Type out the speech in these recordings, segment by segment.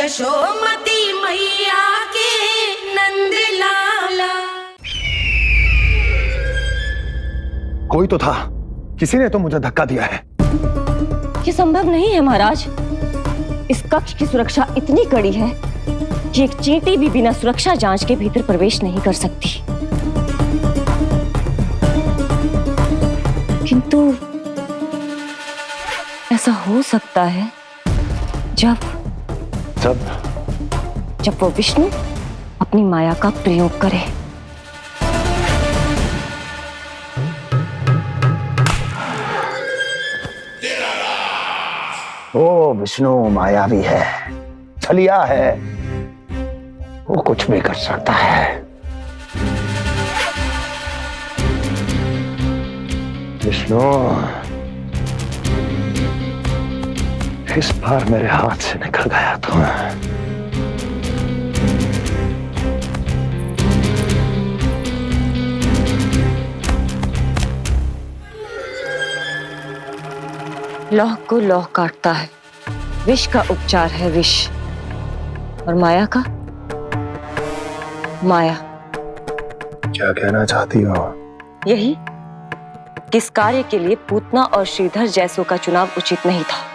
यशोमती मैया के नंद लाला। कोई तो था, किसी ने तो मुझे धक्का दिया है। ये संभव नहीं है महाराज। इस कक्ष की सुरक्षा इतनी कड़ी है कि एक चींटी भी बिना सुरक्षा जांच के भीतर प्रवेश नहीं कर सकती। किंतु ऐसा हो सकता है जब वो विष्णु अपनी माया का प्रयोग करे। वो विष्णु मायावी है, छलिया है, वो कुछ भी कर सकता है। विष्णु इस बार मेरे हाथ से निकल गया तो लौह को लौह काटता है, विष का उपचार है विष, और माया का माया। क्या कहना चाहती हो? यही कि इस कार्य के लिए पूतना और श्रीधर जैसों का चुनाव उचित नहीं था।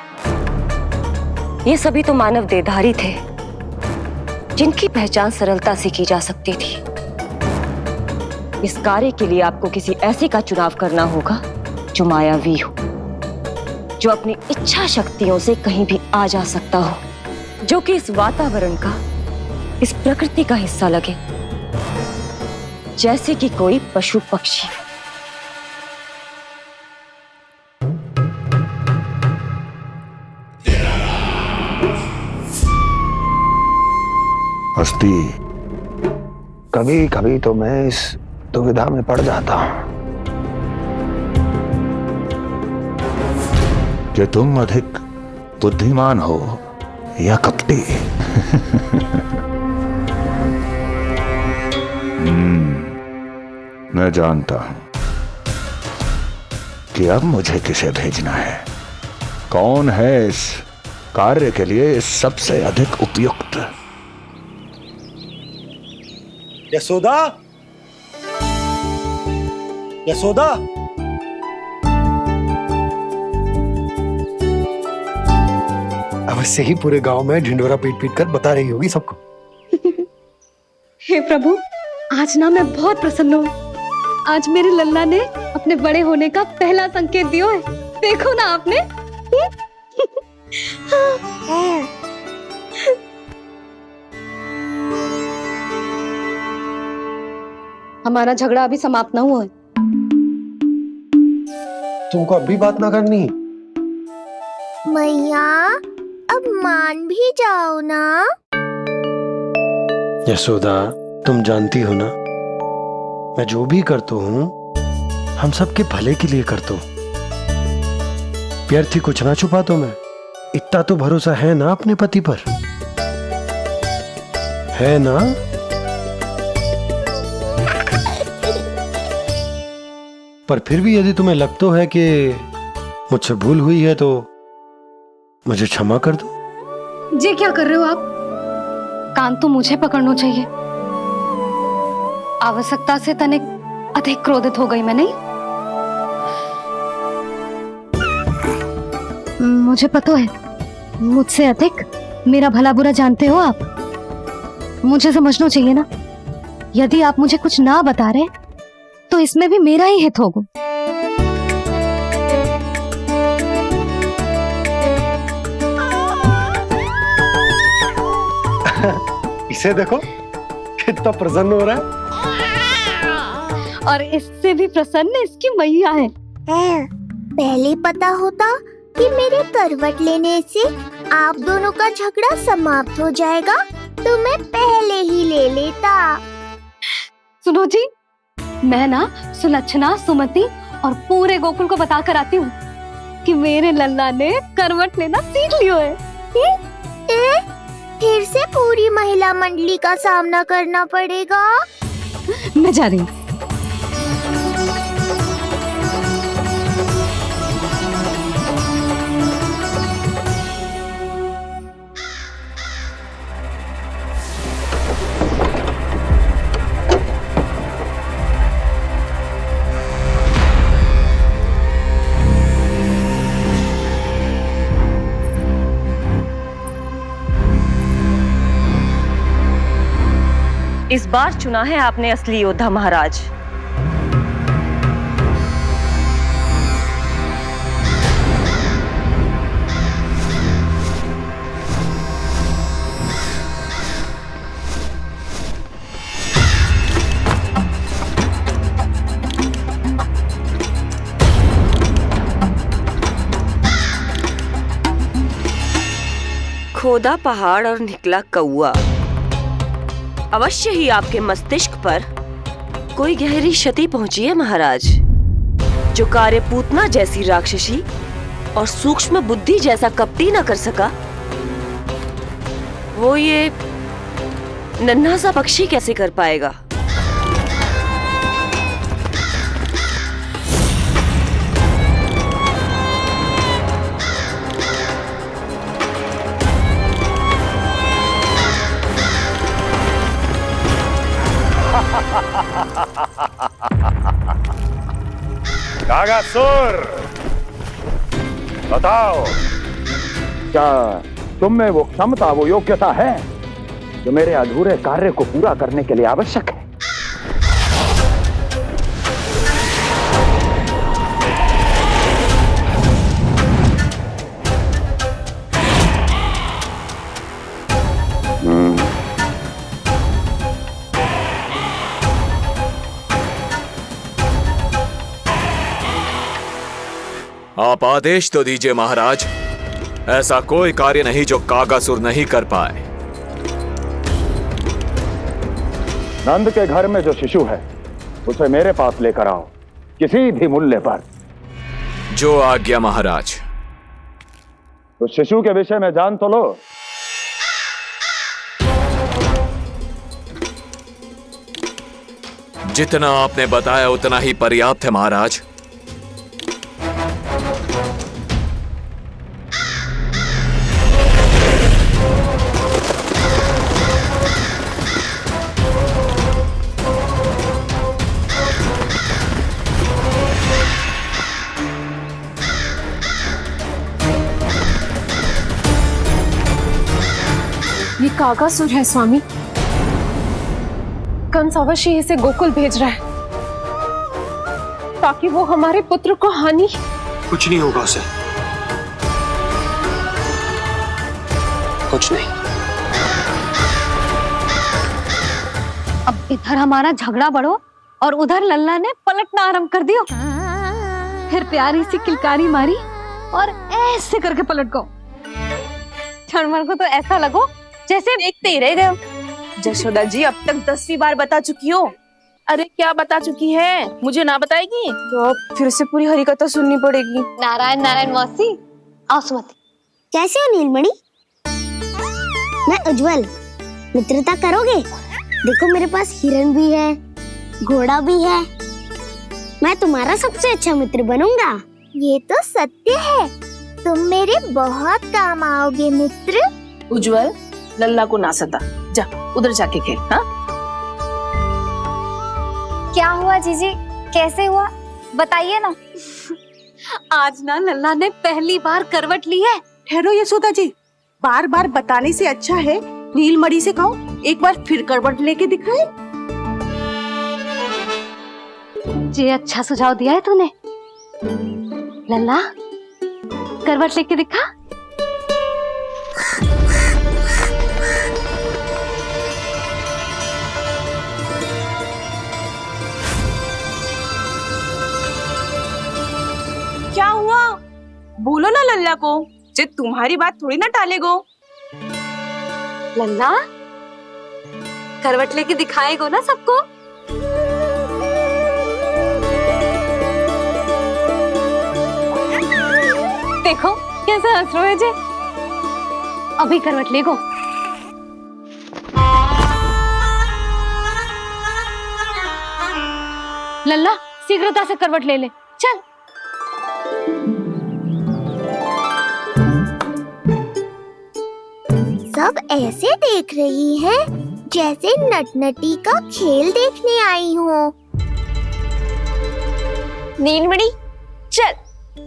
ये सभी तो मानव देहधारी थे जिनकी पहचान सरलता से की जा सकती थी। इस कार्य के लिए आपको किसी ऐसे का चुनाव करना होगा जो मायावी हो, जो अपनी इच्छा शक्तियों से कहीं भी आ जा सकता हो, जो कि इस वातावरण का, इस प्रकृति का हिस्सा लगे, जैसे कि कोई पशु पक्षी। हस्ती, कभी कभी तो मैं इस दुविधा में पड़ जाता हूं कि तुम अधिक बुद्धिमान हो या कपटी। मैं जानता हूं कि अब मुझे किसे भेजना है, कौन है इस कार्य के लिए सबसे अधिक उपयुक्त। यशोदा, यशोदा, अवश्य ही पूरे गांव में ढिंडोरा पीट पीट कर बता रही होगी सबको। हे प्रभु, आज ना मैं बहुत प्रसन्न हूँ। आज मेरे लल्ला ने अपने बड़े होने का पहला संकेत दिया है। देखो ना आपने। हमारा झगड़ा अभी समाप्त ना हुआ है। तुमको अब भी बात ना करनी? मैया, अब मान भी जाओ ना। यशोदा, तुम जानती हो ना, मैं जो भी करता हूँ हम सबके भले के लिए करता हूँ। व्यर्थ ही कुछ ना छुपाता मैं। इतना तो भरोसा है ना अपने पति पर, है ना? पर फिर भी यदि तुम्हें लगता है कि मुझसे भूल हुई है तो मुझे क्षमा कर दो। ये क्या कर रहे हो आप? कान तो मुझे पकड़ना चाहिए। आवश्यकता से तनिक अधिक क्रोधित हो गई मैं, नहीं? मुझे पता है, मुझसे अधिक मेरा भला बुरा जानते हो आप। मुझे समझना चाहिए ना, यदि आप मुझे कुछ ना बता रहे तो इसमें भी मेरा ही हित होगा। इसे देखो कितना प्रसन्न हो रहा है। और इससे भी प्रसन्न इसकी मैया है। पहले पता होता कि मेरे करवट लेने से आप दोनों का झगड़ा समाप्त हो जाएगा तो मैं पहले ही ले लेता। सुनो जी, मैं ना सुलक्षणा, सुमति और पूरे गोकुल को बता कर आती हूँ कि मेरे लल्ला ने करवट लेना सीख लियो है। फिर से पूरी महिला मंडली का सामना करना पड़ेगा। मैं जा रही हूँ। इस बार चुना है आपने असली योद्धा महाराज। खोदा पहाड़ और निकला कौआ। अवश्य ही आपके मस्तिष्क पर कोई गहरी क्षति पहुंची है महाराज। जो कार्य पूतना जैसी राक्षसी और सूक्ष्म बुद्धि जैसा कपटी न कर सका, वो ये नन्हा सा पक्षी कैसे कर पाएगा। कागासुर, बताओ, क्या तुम में वो क्षमता, वो योग्यता है जो मेरे अधूरे कार्य को पूरा करने के लिए आवश्यक है? आप आदेश तो दीजिए महाराज। ऐसा कोई कार्य नहीं जो कागासुर नहीं कर पाए। नंद के घर में जो शिशु है उसे मेरे पास लेकर आओ, किसी भी मूल्य पर। जो आज्ञा महाराज। उस शिशु के विषय में जान तो लो। जितना आपने बताया उतना ही पर्याप्त है महाराज। ये कागासुर है स्वामी। कंस अवश्य इसे गोकुल भेज रहा है ताकि वो हमारे पुत्र को हानि। कुछ नहीं होगा उसे, कुछ नहीं। अब इधर हमारा झगड़ा बढ़ो और उधर लल्ला ने पलटना आरंभ कर दियो। फिर प्यारी सी किलकारी मारी और ऐसे करके पलट गो। क्षणभर को तो ऐसा लगो जैसे देखते ही रह गए। जशोदा जी अब तक 10वीं बार बता चुकी हो। अरे क्या बता चुकी है, मुझे ना बताएगी तो अब फिर से पूरी हरिकथा सुननी पड़ेगी। नारायण नारायण मौसी, आओ सुमति। कैसे हो नीलमणि? मैं उज्जवल, मित्रता करोगे? देखो मेरे पास हिरण भी है, घोड़ा भी है। मैं तुम्हारा सबसे अच्छा मित्र बनूंगा। ये तो सत्य है, तुम मेरे बहुत काम आओगे मित्र। उज्जवल, लल्ला को ना सता, जा उधर जाके खेल। हाँ, क्या हुआ जीजी, कैसे हुआ बताइए ना। आज ना लल्ला ने पहली बार करवट ली है। ठहरो यशोदा जी, बार बार बताने से अच्छा है नीलमणि से कहो एक बार फिर करवट लेके दिखाए। ये अच्छा सुझाव दिया है तूने। लल्ला करवट लेके दिखा। क्या हुआ, बोलो ना लल्ला को, जे तुम्हारी बात थोड़ी ना टालेगो। लल्ला करवट लेके दिखाएगो ना सबको। देखो कैसे हंस रहे जे। अभी करवट लेगो। लल्ला शीघ्रता से करवट ले ले, चल। सब ऐसे देख रही हैं जैसे नटनटी का खेल देखने आई हो। नीलमणि चल,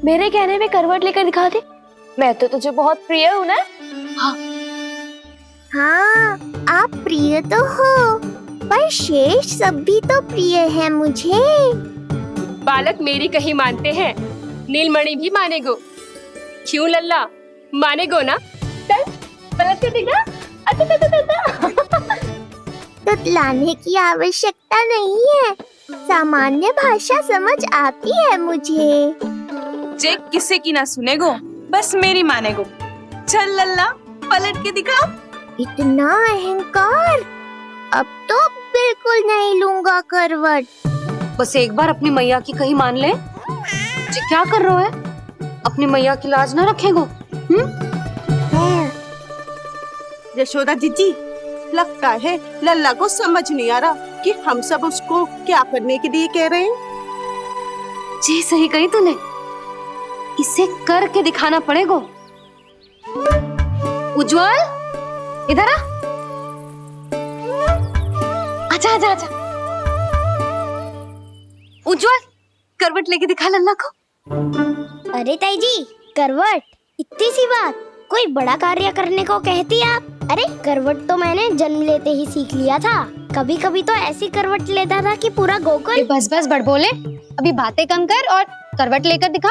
मेरे कहने में करवट लेकर दिखा दे। मैं तो तुझे बहुत प्रिय हूँ ना। हाँ, आप प्रिय तो हो, पर शेष सब भी तो प्रिय है मुझे। बालक मेरी कहीं मानते हैं, नीलमणि भी मानेगो। क्यों लल्ला, मानेगो ना? चल पलट के दिखा। तुतलाने की आवश्यकता नहीं है, सामान्य भाषा समझ आती है मुझे। जे किसी की ना सुनेगो, बस मेरी मानेगो। चल लल्ला, पलट के दिखा। इतना अहंकार, अब तो बिल्कुल नहीं लूंगा करवट। बस एक बार अपनी मैया की कहीं मान ले। जी क्या कर रहे हो है? अपनी मैया की लाज ना रखेगो? यशोदा जीजी, लगता है लल्ला को समझ नहीं आ रहा कि हम सब उसको क्या करने के लिए कह रहे हैं। जी सही कही तूने, इसे करके दिखाना पड़ेगा। उज्जवल, इधर आ। आजा आजा आजा। उज्जवल, करवट लेके दिखा लल्ला को। अरे ताई जी, करवट, इतनी सी बात, कोई बड़ा कार्य करने को कहती आप? अरे करवट तो मैंने जन्म लेते ही सीख लिया था। कभी कभी तो ऐसी करवट लेता था कि पूरा गोकुल। बस बस बड़ बोले, अभी बातें कम कर और करवट लेकर दिखा।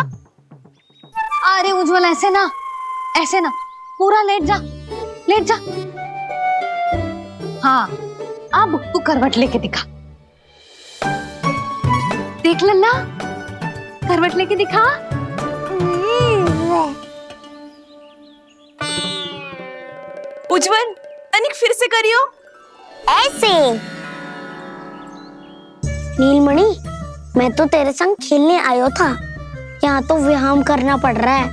अरे उज्जवल, ऐसे ना, ऐसे ना, पूरा लेट जा, लेट जा। हाँ, अब तू करवट लेके दिखा। देख लल्ला, करवट लेके दिखा। उज्जवल, तनिक फिर से करियो। ऐसे। नीलमणि, मैं तो तेरे संग खेलने आयो था, यहाँ तो व्यायाम करना पड़ रहा है।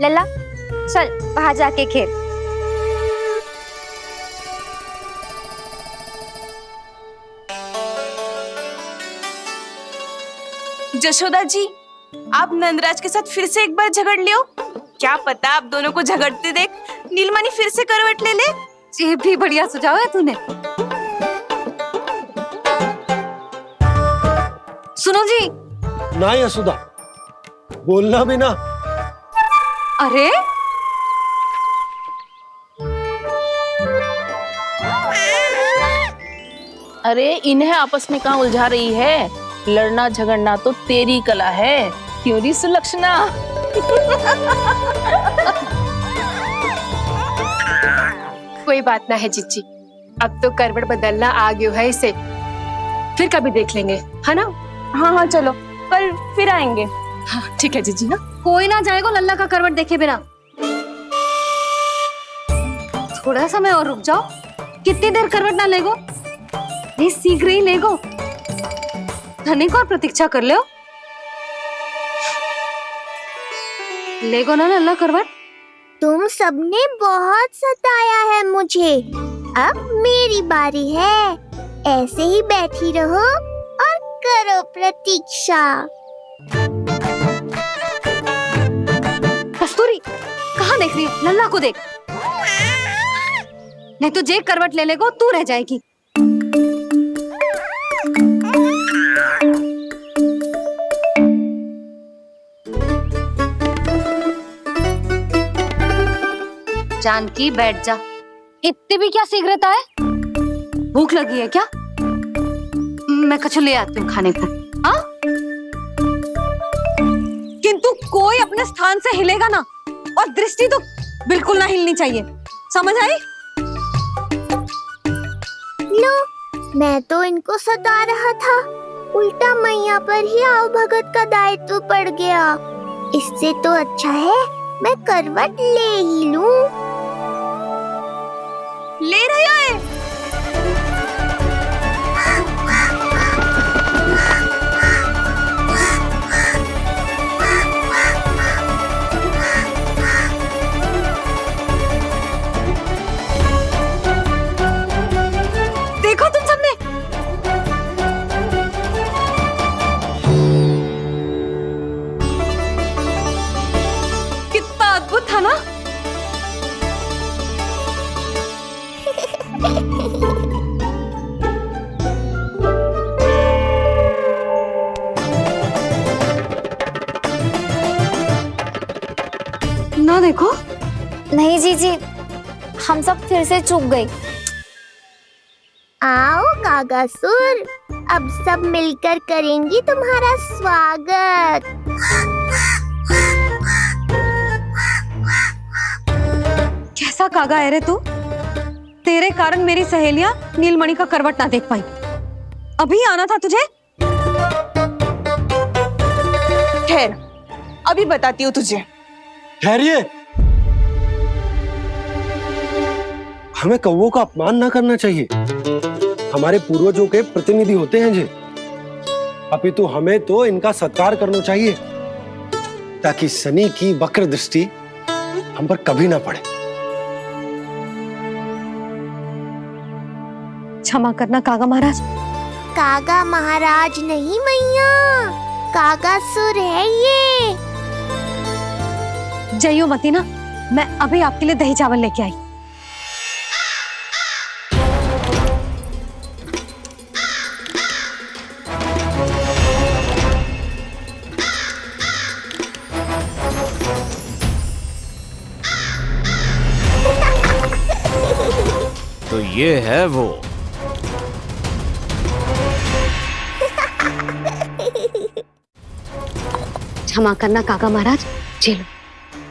लल्ला चल बाहर जाके खेल। जशोदा जी, आप नंदराज के साथ फिर से एक बार झगड़ लियो। क्या पता आप दोनों को झगड़ते देख नीलमणि फिर से करवट ले ले। ये भी बढ़िया सुझाव है तूने। सुनो जी। ना यशोदा, बोलना भी ना। अरे अरे इन्हें आपस में कहाँ उलझा रही है? लड़ना झगड़ना तो तेरी कला है, क्यों री सुलक्षणा? कोई बात ना है जीजी, अब तो करवट बदलना आ गयो है इसे। फिर कभी देख लेंगे, है ना? हाँ हाँ चलो, कल फिर आएंगे। हाँ ठीक है जीजी। ना कोई ना जाएगा लल्ला का करवट देखे बिना। थोड़ा समय और रुक जाओ। कितनी देर करवट ना लेगो? नहीं, शीघ्र ही लेगो। धनिक और प्रतीक्षा कर लो। लेगो ना लल्ला करवट। तुम सबने बहुत सताया है मुझे, अब मेरी बारी है। ऐसे ही बैठी रहो और करो प्रतीक्षा। कस्तूरी, कहाँ देख रही है? लल्ला को देख, नहीं तो जे करवट ले लेगो तू रह जाएगी। जानकी बैठ जा। इतनी भी क्या शीघ्रता है? भूख लगी है क्या? मैं कछु ले आती हूँ खाने को। हाँ? किंतु कोई अपने स्थान से हिलेगा ना, और दृष्टि तो बिल्कुल ना हिलनी चाहिए, समझ आई? लो, मैं तो इनको सता रहा था, उल्टा मैया पर ही आओ भगत का दायित्व पड़ गया। इससे तो अच्छा है मैं करवट ले ही लूं। ले रहे है। देखो तुम सबने, कितना अद्भुत था ना? ना देखो। नहीं जीजी, हम सब फिर से चूक गए। आओ कागासुर, अब सब मिलकर करेंगी तुम्हारा स्वागत। कैसा कागा है रे तू? तेरे कारण मेरी सहेलियां नीलमणि का करवट ना देख पाई। अभी आना था तुझे। ठहर, अभी बताती हूँ तुझे। ठहरिए, हमें कौवों का अपमान ना करना चाहिए। हमारे पूर्वजों के प्रतिनिधि होते हैं जी। अपितु हमें तो इनका सत्कार करना चाहिए ताकि शनि की वक्र दृष्टि हम पर कभी ना पड़े। क्षमा करना कागा महाराज। कागा महाराज नहीं मैया, कागासुर है ये। जइयो मती ना, मैं अभी आपके लिए दही चावल लेके आई। तो ये है वो। क्षमा करना कागा महाराज, चलो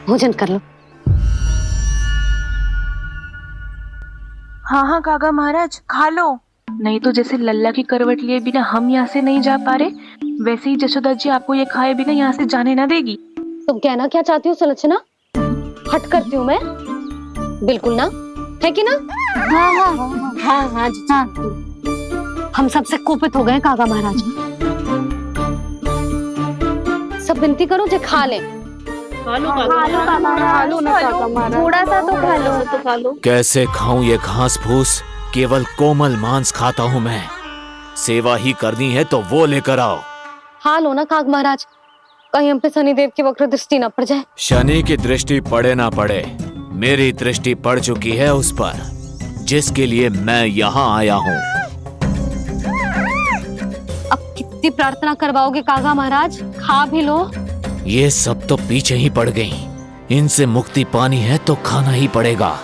भोजन कर लो। हाँ हाँ कागा महाराज, खा लो। नहीं तो जैसे लल्ला की करवट लिए बिना हम यहाँ से नहीं जा पा रहे, वैसे ही जशोदा जी आपको ये खाए बिना यहाँ से जाने ना देगी। तुम कहना क्या चाहती हो सुलक्षणा? हट करती हूँ मैं? बिल्कुल ना, है कि ना? हाँ हाँ हाँ हाँ हाँ जी हाँ। हम सबसे कोपित हो गए कागा महाराज। सब विनती करो जो खा ले। थोड़ा सा तो खा लो। कैसे खाऊं ये घास फूस? केवल कोमल मांस खाता हूं मैं। सेवा ही करनी है तो वो लेकर आओ। खा लो ना काग महाराज, कहीं हम पे शनिदेव की वक्र दृष्टि न पड़ जाए। शनि की दृष्टि पड़े ना पड़े, मेरी दृष्टि पड़ चुकी है उस पर, जिसके लिए मैं यहाँ आया हूँ। अब कितनी प्रार्थना करवाओगे कागा महाराज? खा भी लो। ये सब तो पीछे ही पड़ गई। इनसे मुक्ति पानी है तो खाना ही पड़ेगा।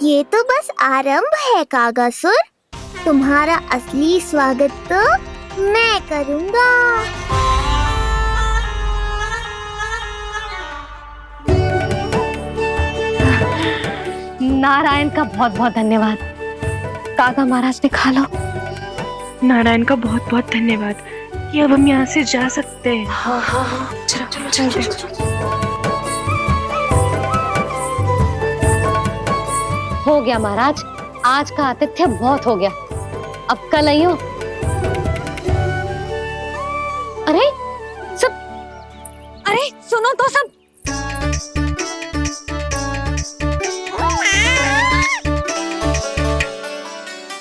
ये तो बस आरंभ है कागासुर, तुम्हारा असली स्वागत तो मैं करूँगा। नारायण का बहुत बहुत धन्यवाद। कागा महाराज ने खा लो। नारायण का बहुत बहुत धन्यवाद कि अब हम यहाँ से जा सकते हैं। हाँ हाँ हाँ, चलो चलो चलो। हो गया महाराज, आज का आतिथ्य बहुत हो गया। अब कल आइयो। अरे सब, अरे सुनो तो सब।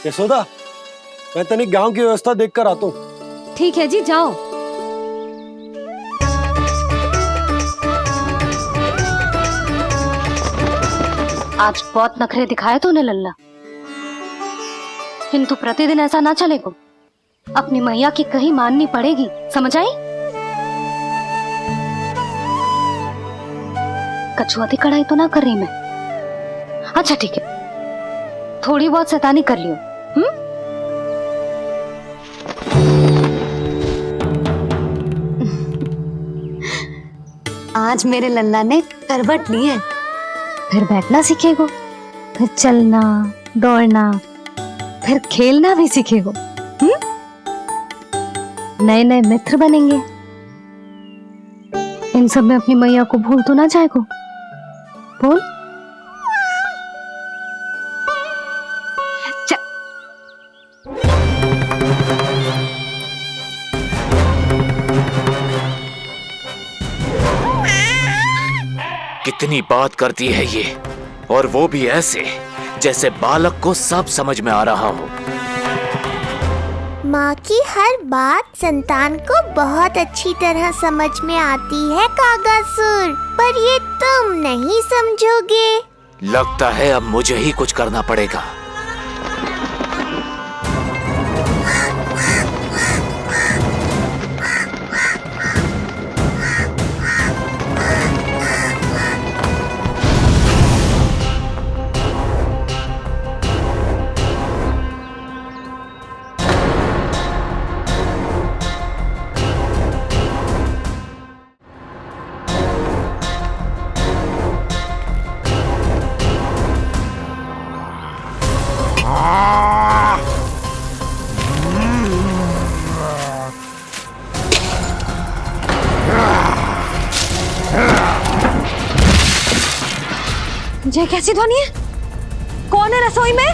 यशोदा, मैं तनिक गांव की व्यवस्था देखकर आता हूँ। ठीक है जी, जाओ। आज बहुत नखरे दिखाए तूने लल्ला, किंतु प्रतिदिन ऐसा ना चलेगा। अपनी मैया की कहीं माननी पड़ेगी, समझ आई? कछुआती कढ़ाई तो ना कर रही मैं। अच्छा ठीक है, थोड़ी बहुत शैतानी कर लियो। आज मेरे लल्ला ने करवट ली है, फिर बैठना सीखेगो, फिर चलना दौड़ना, फिर खेलना भी सीखेगो। नए नए मित्र बनेंगे। इन सब में अपनी मैया को भूल तो ना जाएगो। बोल। कितनी बात करती है ये, और वो भी ऐसे जैसे बालक को सब समझ में आ रहा हो। माँ की हर बात संतान को बहुत अच्छी तरह समझ में आती है कागासुर, पर ये तुम नहीं समझोगे। लगता है अब मुझे ही कुछ करना पड़ेगा। ये कैसी ध्वनि है? कौन है रसोई में?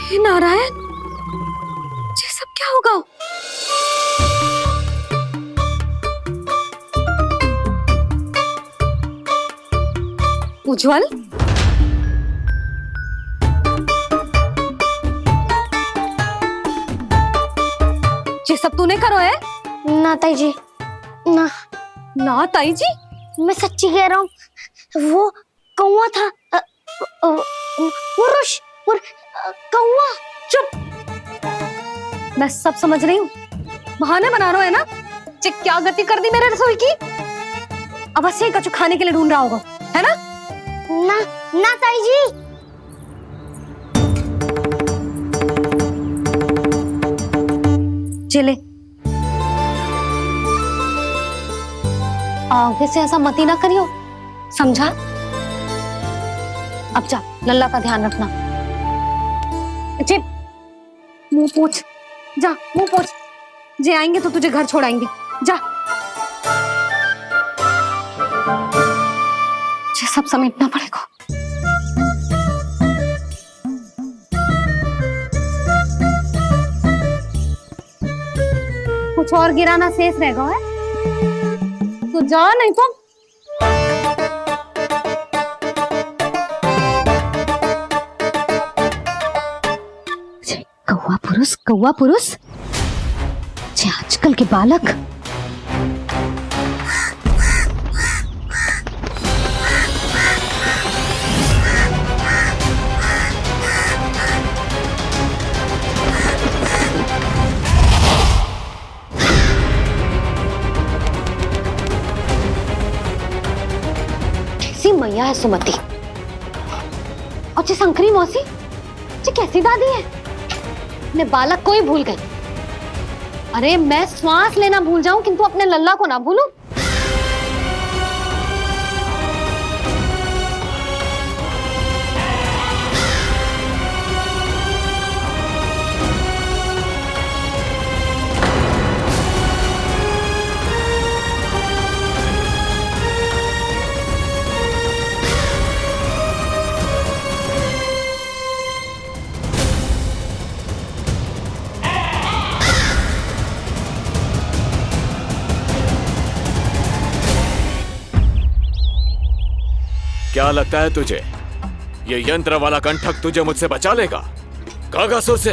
हे नारायण, ये सब क्या होगा? उज्जवल, ये सब तूने करो है? ना ताई जी, ना ना ताई जी, मैं सच्ची कह रहा हूँ। वो कौवा था, पुरुष कौवा। चुप! मैं सब समझ रही हूँ, बहाने बना रहे हो है ना? ये क्या गति कर दी मेरे रसोई की? अब ऐसे ही कछु खाने के लिए ढूंढ रहा होगा, है ना? ना ना ताई जी। चले, आगे से ऐसा मती ना करियो, समझा? अब जा, लल्ला का ध्यान रखना। जे मुंह पोछ, जा मुंह पोछ। जे आएंगे तो तुझे घर छोड़ाएंगे, जा। ये सब समेटना पड़ेगा। कुछ और गिराना शेष रहेगा है? तो जा, नहीं तो कौवा पुरुष जे आजकल के बालक। कैसी मैया है सुमति, और जे शंकरी मौसी, जे कैसी दादी है। अपने बालक को ही भूल गई। अरे मैं श्वास लेना भूल जाऊं किंतु अपने लल्ला को ना भूलूं। क्या लगता है तुझे ये यंत्र वाला कंठक तुझे मुझसे बचा लेगा? कागासुर से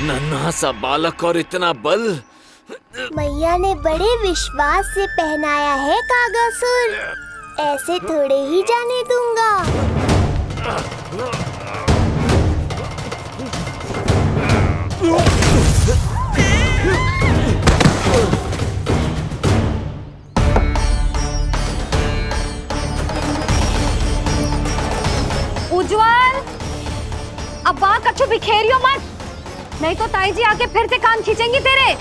नन्हा सा बालक और इतना बल। मैया ने बड़े विश्वास से पहनाया है कागासुर, ऐसे थोड़े ही जाने दूंगा। उज्जवल, अब बात कछु बिखेरियो मत, नहीं तो ताई जी आके फिर से कान खींचेंगी तेरे।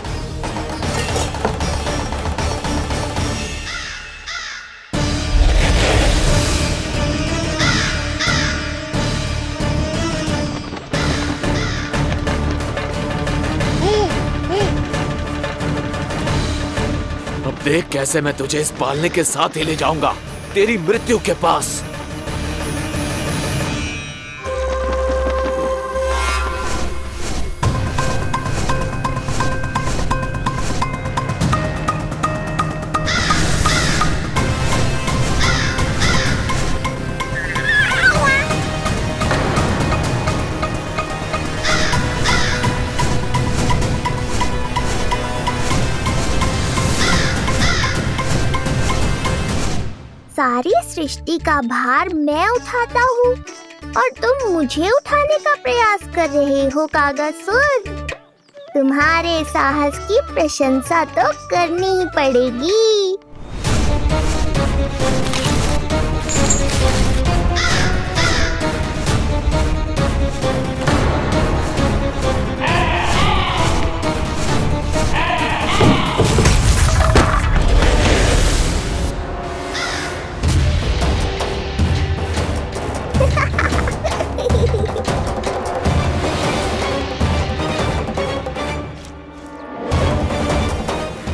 अब देख कैसे मैं तुझे इस पालने के साथ ही ले जाऊंगा तेरी मृत्यु के पास। ये सृष्टि का भार मैं उठाता हूँ और तुम मुझे उठाने का प्रयास कर रहे हो कागजसुर। तुम्हारे साहस की प्रशंसा तो करनी ही पड़ेगी।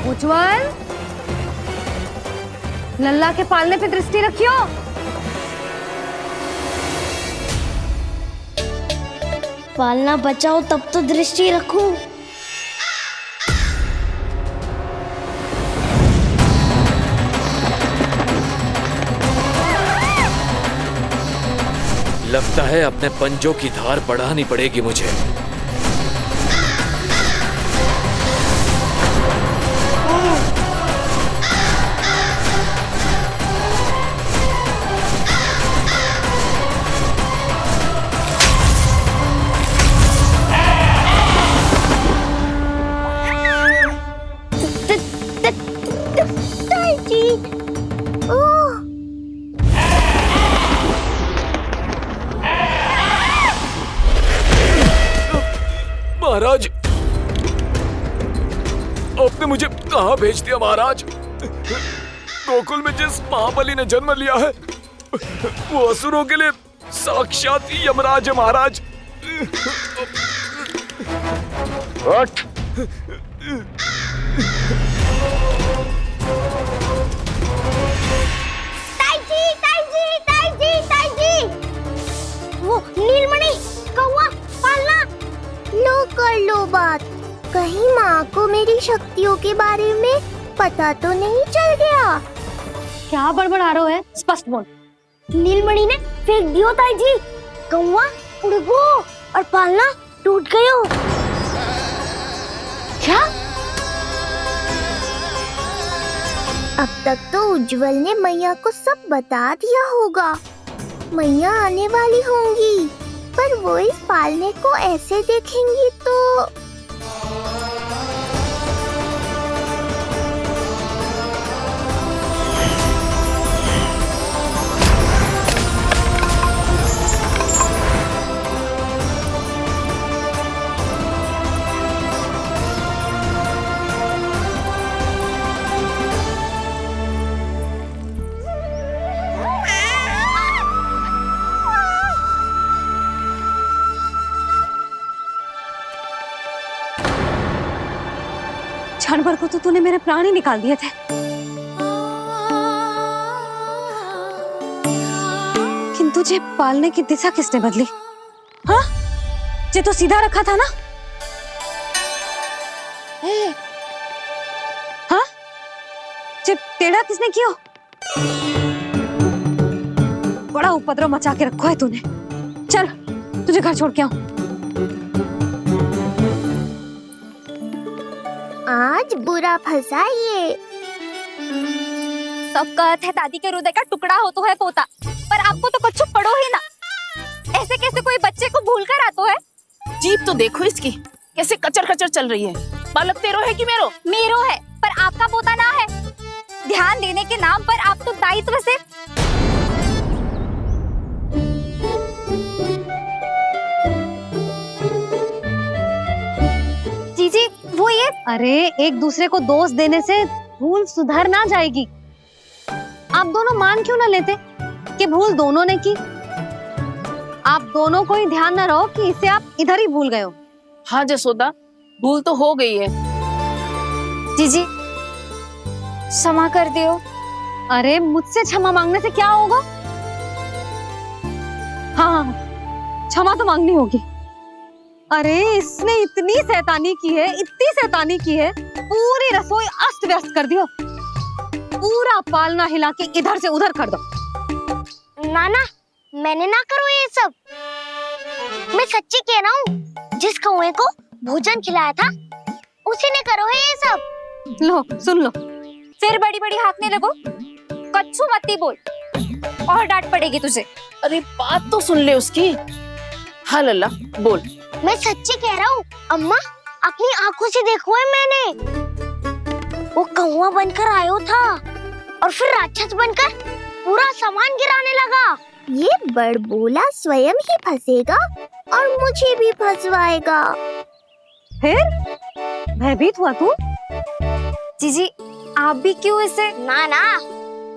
उज्जवल, लल्ला के पालने पे दृष्टि रखियो। पालना बचाओ तब तो दृष्टि रखूं। लगता है अपने पंजों की धार बढ़ानी पड़ेगी मुझे। महाराज, आपने मुझे कहाँ भेज दिया महाराज? गोकुल में जिस महाबली ने जन्म लिया है वो असुरों के लिए साक्षात यमराज है महाराज। उठ। वो नीलमणि, कौवा, पालना, लो कर लो बात। कहीं माँ को मेरी शक्तियों के बारे में पता तो नहीं चल गया। क्या बड़बड़ा रहे हो है? स्पष्ट बोल। नीलमणि ने फेंक दियो ताई जी। कौवा उड़ गयो और पालना टूट गयो। क्या? अब तक तो उज्जवल ने मैया को सब बता दिया होगा। मैया आने वाली होंगी, पर वो इस पालने को ऐसे देखेंगी तो क्षण भर को तो तूने मेरे प्राण ही निकाल दिए थे, किंतु जे पालने की दिशा किसने बदली? हाँ, जे तो सीधा रखा था ना? हाँ, जे टेढ़ा किसने किया? बड़ा उपद्रव मचा के रखो है तूने। चल, तुझे घर छोड़ के आऊं। आज बुरा फंसा ये। सब कहत है दादी के हृदय का टुकड़ा हो तो है पोता, पर आपको तो कुछ पड़ो ही ना। ऐसे कैसे कोई बच्चे को भूल कर आतो है? जीप तो देखो इसकी, कैसे कचर कचर चल रही है। बालक तेरो है कि मेरो? मेरो है, पर आपका पोता ना है। ध्यान देने के नाम पर आप तो दायित्व से जीजी वो ये। अरे एक दूसरे को दोष देने से भूल सुधर ना जाएगी। आप दोनों मान क्यों ना लेते कि भूल दोनों ने की? आप दोनों को ही ध्यान ना रहो कि इसे आप इधर ही भूल गए हो। हाँ जसोदा, भूल तो हो गई है। जीजी क्षमा कर दियो। अरे मुझसे क्षमा मांगने से क्या होगा? हाँ, क्षमा तो मांगनी होगी। अरे इसने इतनी शैतानी की है, इतनी शैतानी की है, पूरी रसोई अस्त व्यस्त कर दियो। पूरा पालना हिला के इधर से उधर कर दो। नाना, मैंने ना करो ये सब। मैं सच्ची कह रहा हूँ, जिस कौवे को भोजन खिलाया था उसी ने करो है ये सब। लो सुन लो। फिर बड़ी बड़ी हाकने लगो। कच्छू मत बोल। और डांट पड़ेगी तुझे। अरे बात तो सुन ले उसकी। हाँ लल्ला बोल। मैं सच्ची कह रहा हूँ अम्मा, अपनी आंखों से देखो है मैंने। वो कौवा बनकर आयो था और फिर राक्षस बनकर पूरा सामान गिराने लगा। ये बड़बोला स्वयं ही फंसेगा और मुझे भी फंसवाएगा। फिर भयभीत हुआ तू? जीजी आप भी क्यों ऐसे? ना ना,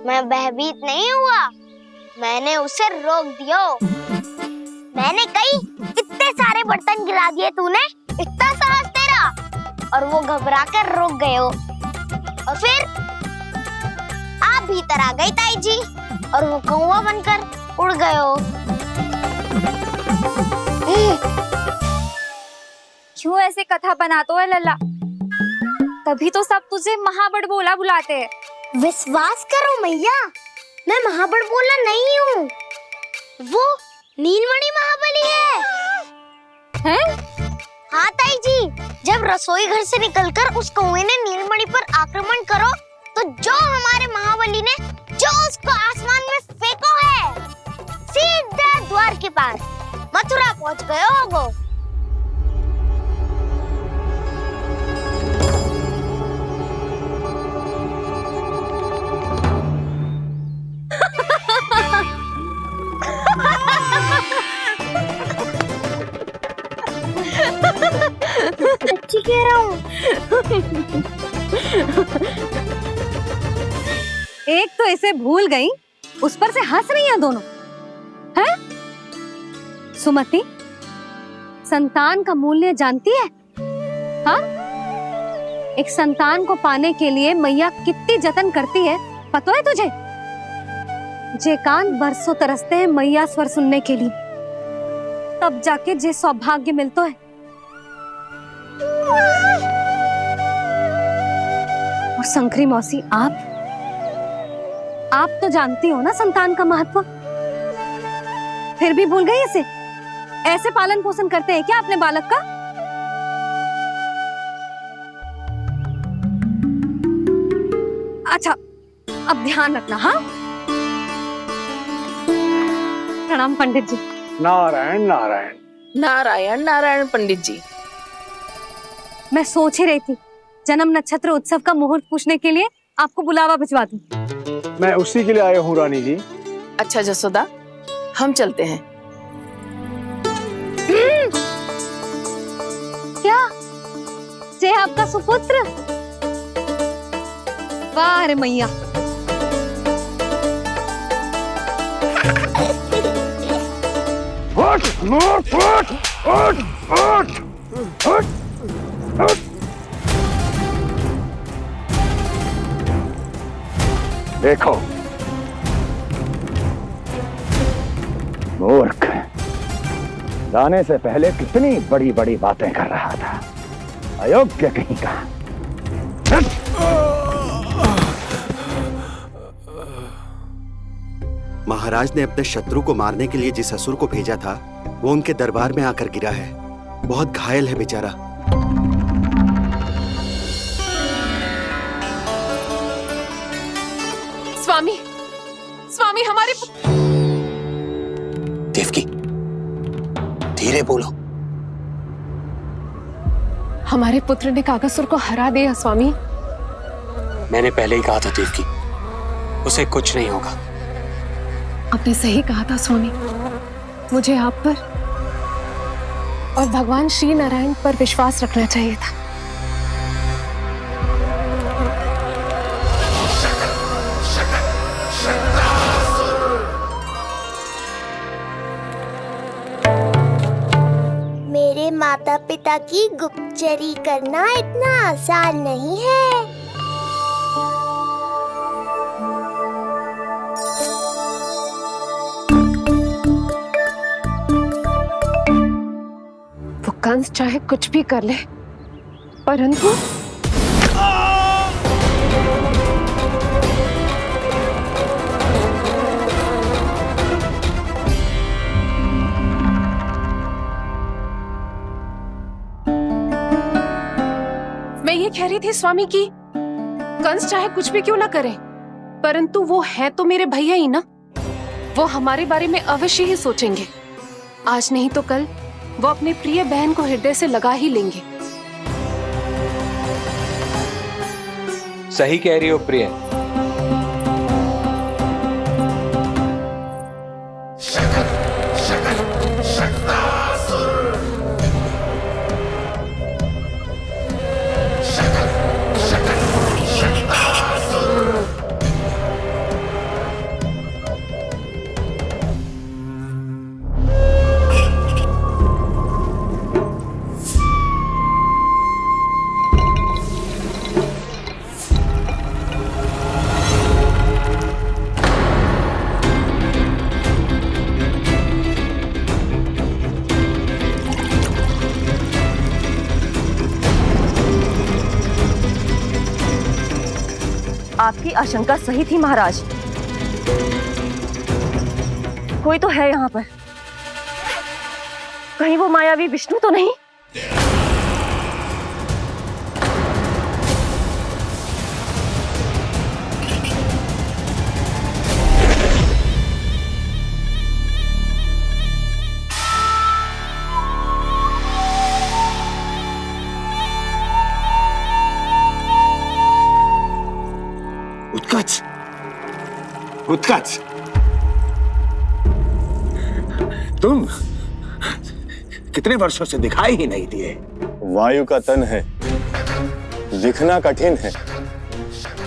मैं भयभीत नहीं हुआ, मैंने उसे रोक दिया। मैंने कही इतने सारे बर्तन गिरा दिए तूने, इतना साहस तेरा, और वो घबरा कर रुक गए हो। और फिर आप भीतर आ गई ताई जी और वो कौवा बनकर उड़ गए हो। क्यों ऐसे कथा बनाते हो लल्ला? तभी तो सब तुझे महाबड़बोला बुलाते हैं। विश्वास करो मैया, मैं महाबड़बोला नहीं हूँ, वो नीलमणि महाबली है। हैं? हाँ ताई जी, जब रसोई घर से निकलकर उस कौवे ने नीलमणि पर आक्रमण करो तो जो हमारे महाबली ने जो उसको आसमान में फेंको है, सीधा द्वार के पास मथुरा पहुंच गए होगो। सच्ची कह रहा हूँ। एक तो इसे भूल गई, उस पर से हंस रही हैं दोनों। हैं? सुमति, संतान का मूल्य जानती है? हाँ? एक संतान को पाने के लिए मैया कितनी जतन करती है, पता है तुझे? जे कान बरसों तरसते हैं मैया स्वर सुनने के लिए, तब जाके जे सौभाग्य मिलता है। और शंकरी मौसी, आप तो जानती हो ना संतान का महत्व, फिर भी भूल गई इसे? ऐसे पालन पोषण करते हैं क्या अपने बालक का? अच्छा, अब ध्यान रखना। हाँ, प्रणाम पंडित जी। नारायण नारायण। नारायण नारायण पंडित जी। मैं सोच ही रही थी जन्म नक्षत्र उत्सव का मुहूर्त पूछने के लिए आपको बुलावा भिजवा दूं। मैं उसी के लिए आया हूँ रानी जी। अच्छा जसोदा, हम चलते हैं। क्या जे आपका सुपुत्र? वाह रे मैया। उठ, उठ, उठ, उठ, उठ, उठ, उठ। देखो मूर्ख, जाने से पहले कितनी बड़ी बड़ी बातें कर रहा था, अयोग्य कहीं का। महाराज ने अपने शत्रु को मारने के लिए जिस असुर को भेजा था वो उनके दरबार में आकर गिरा है, बहुत घायल है बेचारा। स्वामी, स्वामी हमारे देवकी, धीरे बोलो। हमारे पुत्र ने काकासुर को हरा दिया स्वामी। मैंने पहले ही कहा था देवकी, उसे कुछ नहीं होगा। आपने सही कहा था स्वामी, मुझे आप पर और भगवान श्री नारायण पर विश्वास रखना चाहिए था। मेरे माता पिता की गुप्तचरी करना इतना आसान नहीं है। वो कंस चाहे कुछ भी कर ले, परंतु मैं ये कह रही थी स्वामी कि कंस चाहे कुछ भी क्यों ना करे, परंतु वो है तो मेरे भैया ही ना। वो हमारे बारे में अवश्य ही सोचेंगे। आज नहीं तो कल वो अपने प्रिय बहन को हृदय से लगा ही लेंगे। सही कह रही हो प्रिय। आपकी आशंका सही थी महाराज। कोई तो है यहाँ पर। कहीं वो मायावी विष्णु तो नहीं? उत्कच, उत्कच, तुम कितने वर्षों से दिखाई ही नहीं दिए। वायु का तन है, दिखना कठिन है।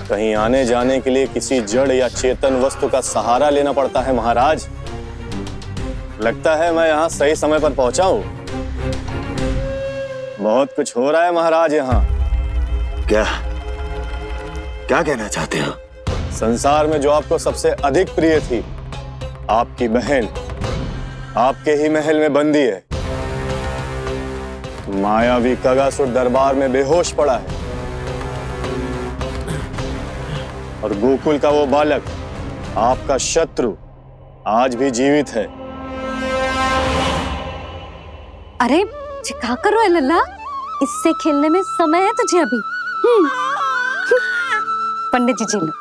कहीं आने जाने के लिए किसी जड़ या चेतन वस्तु का सहारा लेना पड़ता है महाराज। लगता है मैं यहाँ सही समय पर पहुंचा हूँ। बहुत कुछ हो रहा है महाराज यहाँ। क्या क्या कहना चाहते हो? संसार में जो आपको सबसे अधिक प्रिय थी, आपकी बहन, आपके ही महल में बंदी है। मायावी कगासुर दरबार में बेहोश पड़ा है और गोकुल का वो बालक, आपका शत्रु, आज भी जीवित है। अरे क्या कर रहे हो लल्ला? इससे खेलने में समय है तुझे अभी। पंडित जी जी लो।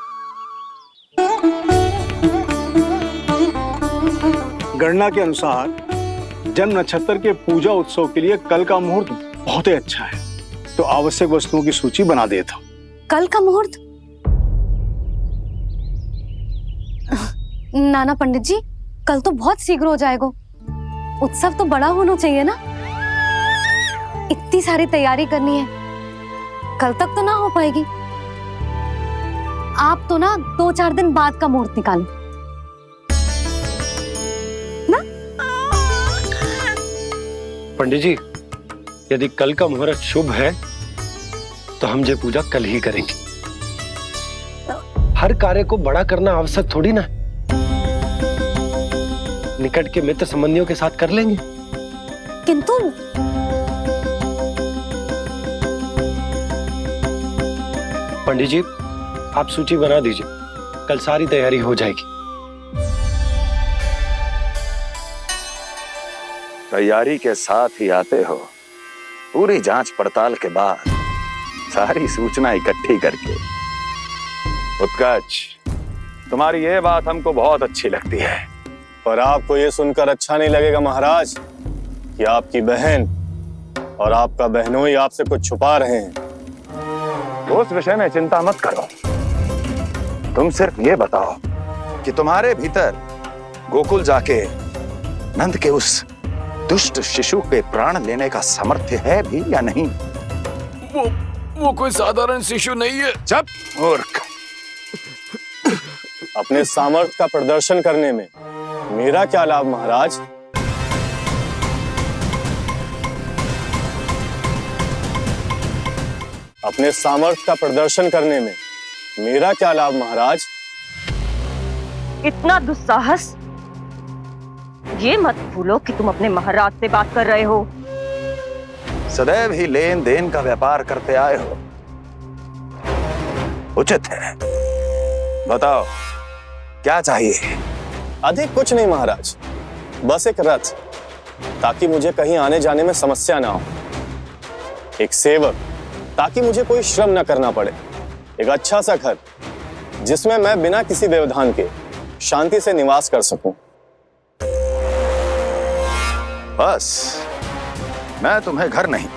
गणना के अनुसार जन्म नक्षत्र के पूजा उत्सव के लिए कल का मुहूर्त बहुत ही अच्छा है, तो आवश्यक वस्तुओं की सूची बना देता हूँ। कल का मुहूर्त? नाना पंडित जी, कल तो बहुत शीघ्र हो जाएगा। उत्सव तो बड़ा होना चाहिए ना। इतनी सारी तैयारी करनी है, कल तक तो ना हो पाएगी। आप तो ना 2-4 दिन बाद का मुहूर्त निकालो ना। पंडित जी, यदि कल का मुहूर्त शुभ है तो हम ये पूजा कल ही करेंगे। हर कार्य को बड़ा करना आवश्यक थोड़ी ना। निकट के मित्र संबंधियों के साथ कर लेंगे। किंतु पंडित जी, आप सूची बना दीजिए, कल सारी तैयारी हो जाएगी। तैयारी के साथ ही आते हो, पूरी जांच पड़ताल के बाद सारी सूचना इकट्ठी करके। उत्कच, तुम्हारी ये बात हमको बहुत अच्छी लगती है। पर आपको ये सुनकर अच्छा नहीं लगेगा महाराज कि आपकी बहन और आपका बहनोई आपसे कुछ छुपा रहे हैं। उस विषय में चिंता मत करो। तुम सिर्फ ये बताओ कि तुम्हारे भीतर गोकुल जाके नंद के उस दुष्ट शिशु के प्राण लेने का सामर्थ्य है भी या नहीं? वो कोई साधारण शिशु नहीं है। चुप मूर्ख। अपने सामर्थ्य का प्रदर्शन करने में मेरा क्या लाभ महाराज? अपने सामर्थ्य का प्रदर्शन करने में मेरा क्या लाभ महाराज? इतना दुस्साहस? ये मत भूलो कि तुम अपने महाराज से बात कर रहे हो। सदैव ही लेन देन का व्यापार करते आए हो, उचित है। बताओ क्या चाहिए? अधिक कुछ नहीं महाराज, बस एक रथ, ताकि मुझे कहीं आने जाने में समस्या ना हो। एक सेवक, ताकि मुझे कोई श्रम न करना पड़े। एक अच्छा सा घर, जिसमें मैं बिना किसी व्यवधान के शांति से निवास कर सकूं। बस मैं तुम्हें घर नहीं,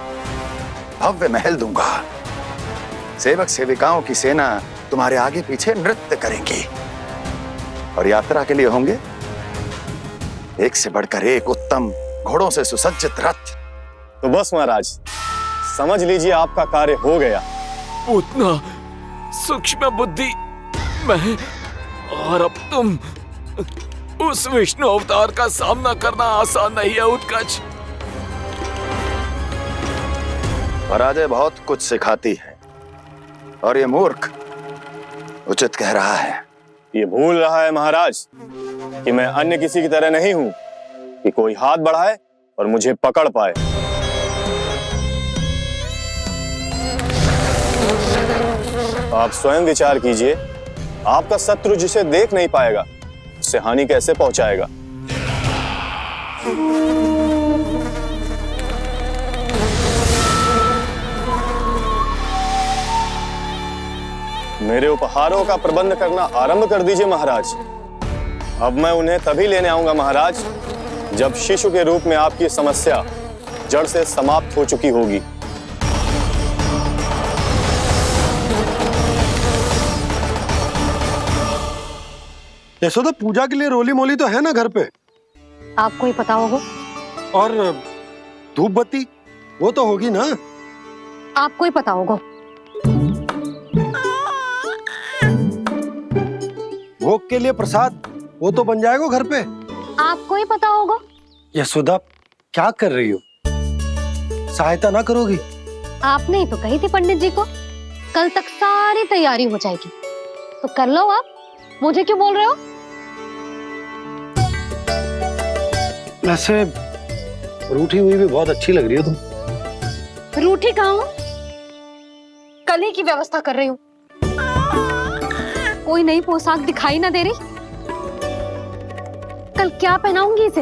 भव्य महल दूंगा। सेवक सेविकाओं की सेना तुम्हारे आगे पीछे नृत्य करेंगी और यात्रा के लिए होंगे एक से बढ़कर एक उत्तम घोड़ों से सुसज्जित रथ। तो बस महाराज, समझ लीजिए आपका कार्य हो गया। उतना सूक्ष्म बुद्धि मैं और अब तुम, उस विष्णु अवतार का सामना करना आसान नहीं है उत्कच। पराजय बहुत कुछ सिखाती है और ये मूर्ख उचित कह रहा है। ये भूल रहा है महाराज कि मैं अन्य किसी की तरह नहीं हूं कि कोई हाथ बढ़ाए और मुझे पकड़ पाए। आप स्वयं विचार कीजिए, आपका शत्रु जिसे देख नहीं पाएगा उससे हानि कैसे पहुंचाएगा। मेरे उपहारों का प्रबंध करना आरंभ कर दीजिए महाराज। अब मैं उन्हें तभी लेने आऊंगा महाराज जब शिशु के रूप में आपकी समस्या जड़ से समाप्त हो चुकी होगी। यशोदा, पूजा के लिए रोली मोली तो है ना घर पे? आपको ही पता होगा। और धूप बत्ती वो तो होगी ना? आपको ही पता होगा। भोग के लिए प्रसाद वो तो बन जाएगा घर पे। आपको ही पता होगा। यशोदा, क्या कर रही हो? सहायता ना करोगी? आपने ही तो कही थी पंडित जी को कल तक सारी तैयारी हो जाएगी, तो कर लो आप। मुझे क्यों बोल रहे हो? वैसे रूठी हुई भी बहुत अच्छी लग रही हो तुम। रूठी कहाँ हूँ? कल ही की व्यवस्था कर रही हूँ। कोई नई पोशाक दिखाई ना दे रही? कल क्या पहनाऊंगी इसे?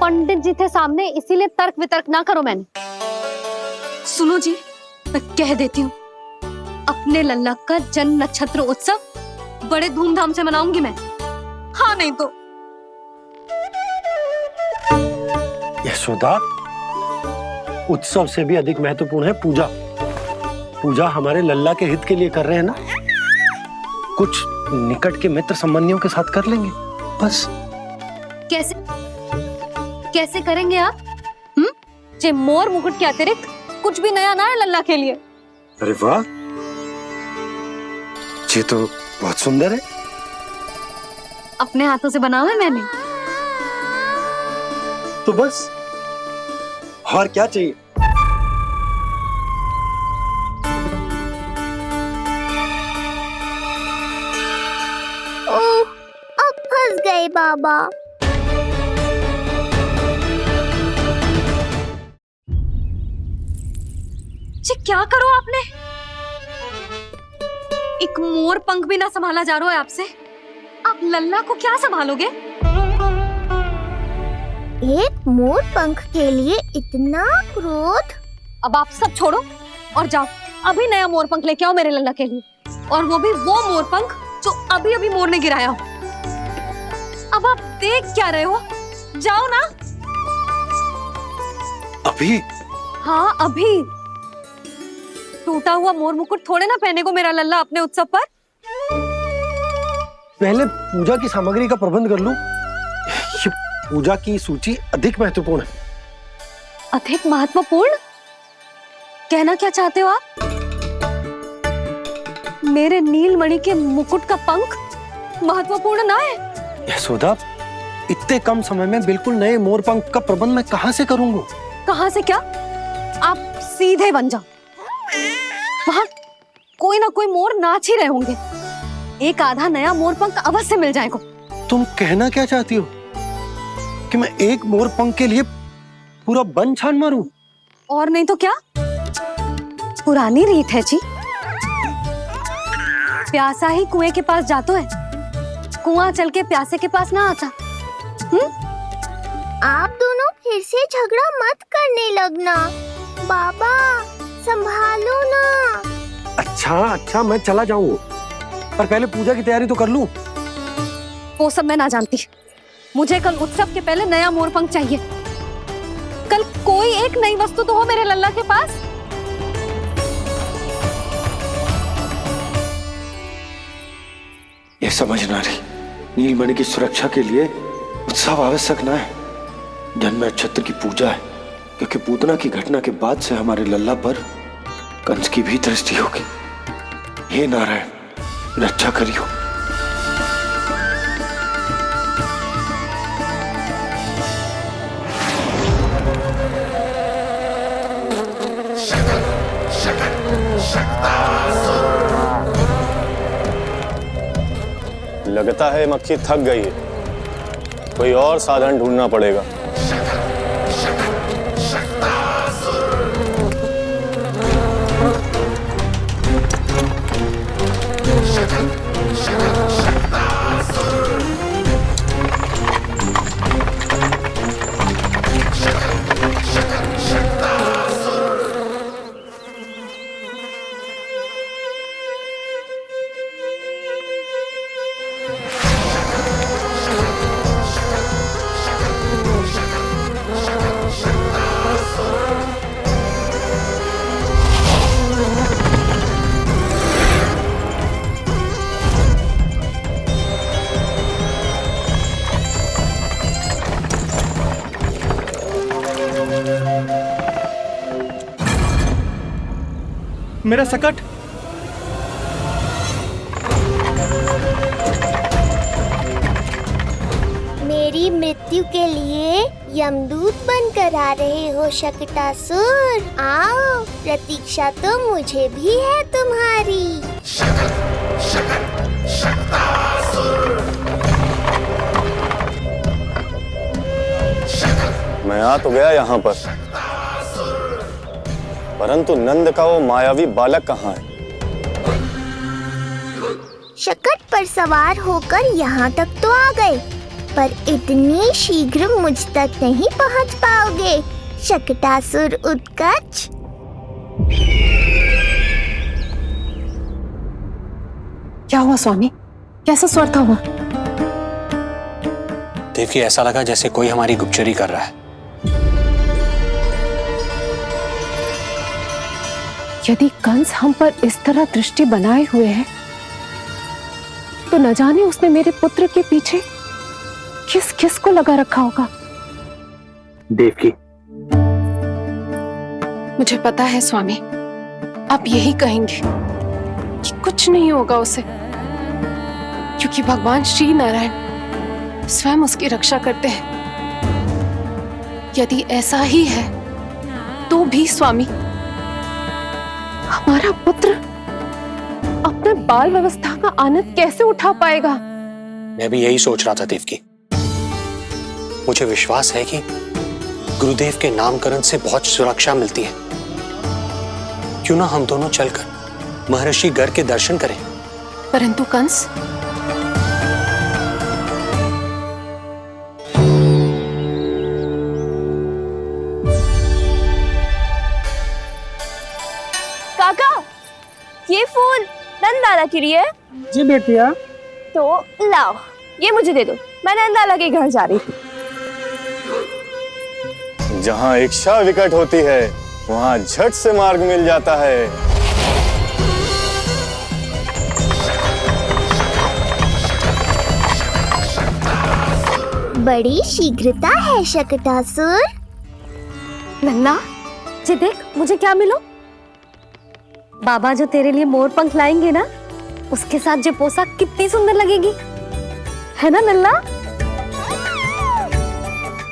पंडित जी थे सामने, इसीलिए तर्क वितर्क ना करो। मैंने सुनो जी, मैं कह देती हूँ, अपने लल्ला का जन्म नक्षत्र उत्सव बड़े धूमधाम से मनाऊंगी मैं। हाँ नहीं तो। यशोदा, उत्सव से भी अधिक महत्वपूर्ण है पूजा। पूजा हमारे लल्ला के हित के लिए कर रहे हैं ना। कुछ निकट के मित्र संबंधियों के साथ कर लेंगे बस। कैसे कैसे करेंगे आप? जे मोर मुकुट के अतिरिक्त कुछ भी नया ना है लल्ला के लिए। अरे वाह, ये तो बहुत सुंदर है। अपने हाथों से बनाया है मैंने। तो बस और क्या चाहिए? ओह, अब फंस गए बाबा। जी क्या करो आपने? एक मोर पंख भी ना संभाला जा रहा है आपसे। आप लल्ला को क्या संभालोगे? एक मोर पंख के लिए इतना क्रोध? अब आप सब छोड़ो और जाओ, अभी नया मोर पंख लेके आओ मेरे लल्ला के लिए, और वो भी वो मोर पंख जो अभी अभी मोर ने गिराया हो। अब आप देख क्या रहे हो? जाओ ना। अभी? हाँ अभी। टूटा हुआ मोर मुकुट थोड़े ना पहनेगा मेरा लल्ला अपने उत्सव पर। पहले पूजा की सामग्री का प्रबंध कर लूं। ये पूजा की सूची अधिक महत्वपूर्ण है। अधिक महत्वपूर्ण? कहना क्या चाहते हो आप? मेरे नीलमणि के मुकुट का पंख महत्वपूर्ण ना है? यशोदा, इतने कम समय में बिल्कुल नए मोर पंख का प्रबंध मैं कहां से करूंगा? कहां से क्या? आप सीधे बन जाओ। वहां कोई ना कोई मोर नाच ही रहे होंगे। एक आधा नया मोर पंख अवश्य मिल जाएगा। तुम कहना क्या चाहती हो कि मैं एक मोर पंख के लिए पूरा वन छान मारूं? और नहीं तो क्या, पुरानी रीत है जी। प्यासा ही कुएं के पास जातो है, कुआं चल के प्यासे के पास ना आता। आप दोनों फिर से झगड़ा मत करने लगना। बाबा संभालो ना। अच्छा अच्छा, मैं चला जाऊंगा। पर पहले पूजा की तैयारी तो कर लूं। वो सब मैं ना जानती। मुझे कल उत्सव के पहले नया मोरपंख चाहिए। कल कोई एक नई वस्तु तो हो मेरे लल्ला के पास। ये समझ ना रही, नीलमणि की सुरक्षा के लिए उत्सव आवश्यक ना है, जन्म नक्षत्र की पूजा है, क्योंकि पूतना की घटना के बाद से हमारे लल्ला पर कंस की भी दृष्टि होगी। हे नारायण, रक्षा करियो। लगता है मक्खी थक गई है, कोई और साधन ढूंढना पड़ेगा। मेरा सकट। मेरी मृत्यु के लिए यमदूत बनकर आ रहे हो शकटासुर? आओ, प्रतीक्षा तो मुझे भी है तुम्हारी। मैं आ तो गया यहाँ पर, परंतु नंद का वो मायावी बालक कहाँ है? शकट पर सवार होकर यहाँ तक तो आ गए, पर इतनी शीघ्र मुझ तक नहीं पहुँच पाओगे शकटासुर उत्कच। क्या हुआ स्वामी? कैसा स्वर था वो? देवकी, ऐसा लगा जैसे कोई हमारी गुप्तचरी कर रहा है। यदि कंस हम पर इस तरह दृष्टि बनाए हुए है, तो न जाने उसने मेरे पुत्र के पीछे किस किस को लगा रखा होगा। देवकी, मुझे पता है स्वामी, आप यही कहेंगे कि कुछ नहीं होगा उसे, क्योंकि भगवान श्री नारायण स्वयं उसकी रक्षा करते हैं। यदि ऐसा ही है तो भी स्वामी, हमारा पुत्र अपने बाल व्यवस्था का आनंद कैसे उठा पाएगा? मैं भी यही सोच रहा था देवकी। मुझे विश्वास है कि गुरुदेव के नामकरण से बहुत सुरक्षा मिलती है। क्यों ना हम दोनों चलकर महर्षि गर के दर्शन करें? परंतु कंस, काका, ये फूल नंदाला के लिए है? जी बेटिया। तो लाओ, ये मुझे दे दो, मैं नंदाला के घर जा रही थी। जहाँ इच्छा विकट होती है, वहाँ झट से मार्ग मिल जाता है। बड़ी शीघ्रता है शकटासुर। नन्ना, जी देख मुझे क्या मिलो। बाबा जो तेरे लिए मोर पंख लाएंगे ना, उसके साथ जो पोशाक कितनी सुंदर लगेगी, है ना नन्ना?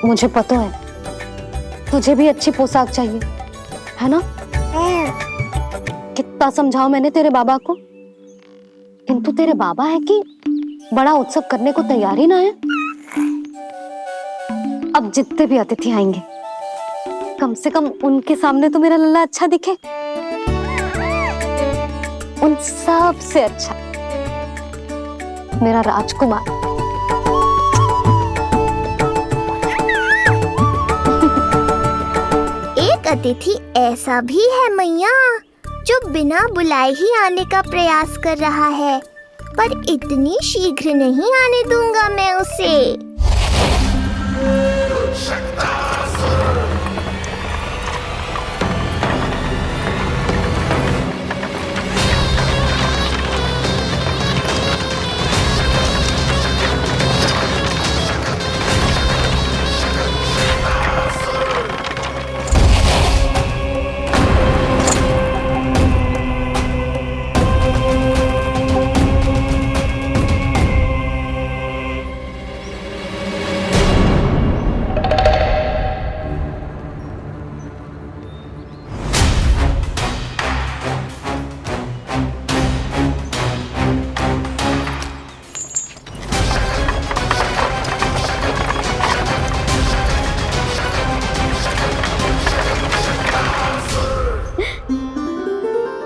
मुझे पता है तुझे भी अच्छी पोशाक चाहिए, है ना? कितना समझाओ मैंने तेरे बाबा को, किंतु तेरे बाबा है कि बड़ा उत्सव करने को तैयार ही ना है। अब जितने भी अतिथि आएंगे, कम से कम उनके सामने तो मेरा लल्ला अच्छा दिखे, उन सब से अच्छा मेरा राजकुमार। एक अतिथि ऐसा भी है मैया, जो बिना बुलाए ही आने का प्रयास कर रहा है। पर इतनी शीघ्र नहीं आने दूंगा मैं उसे।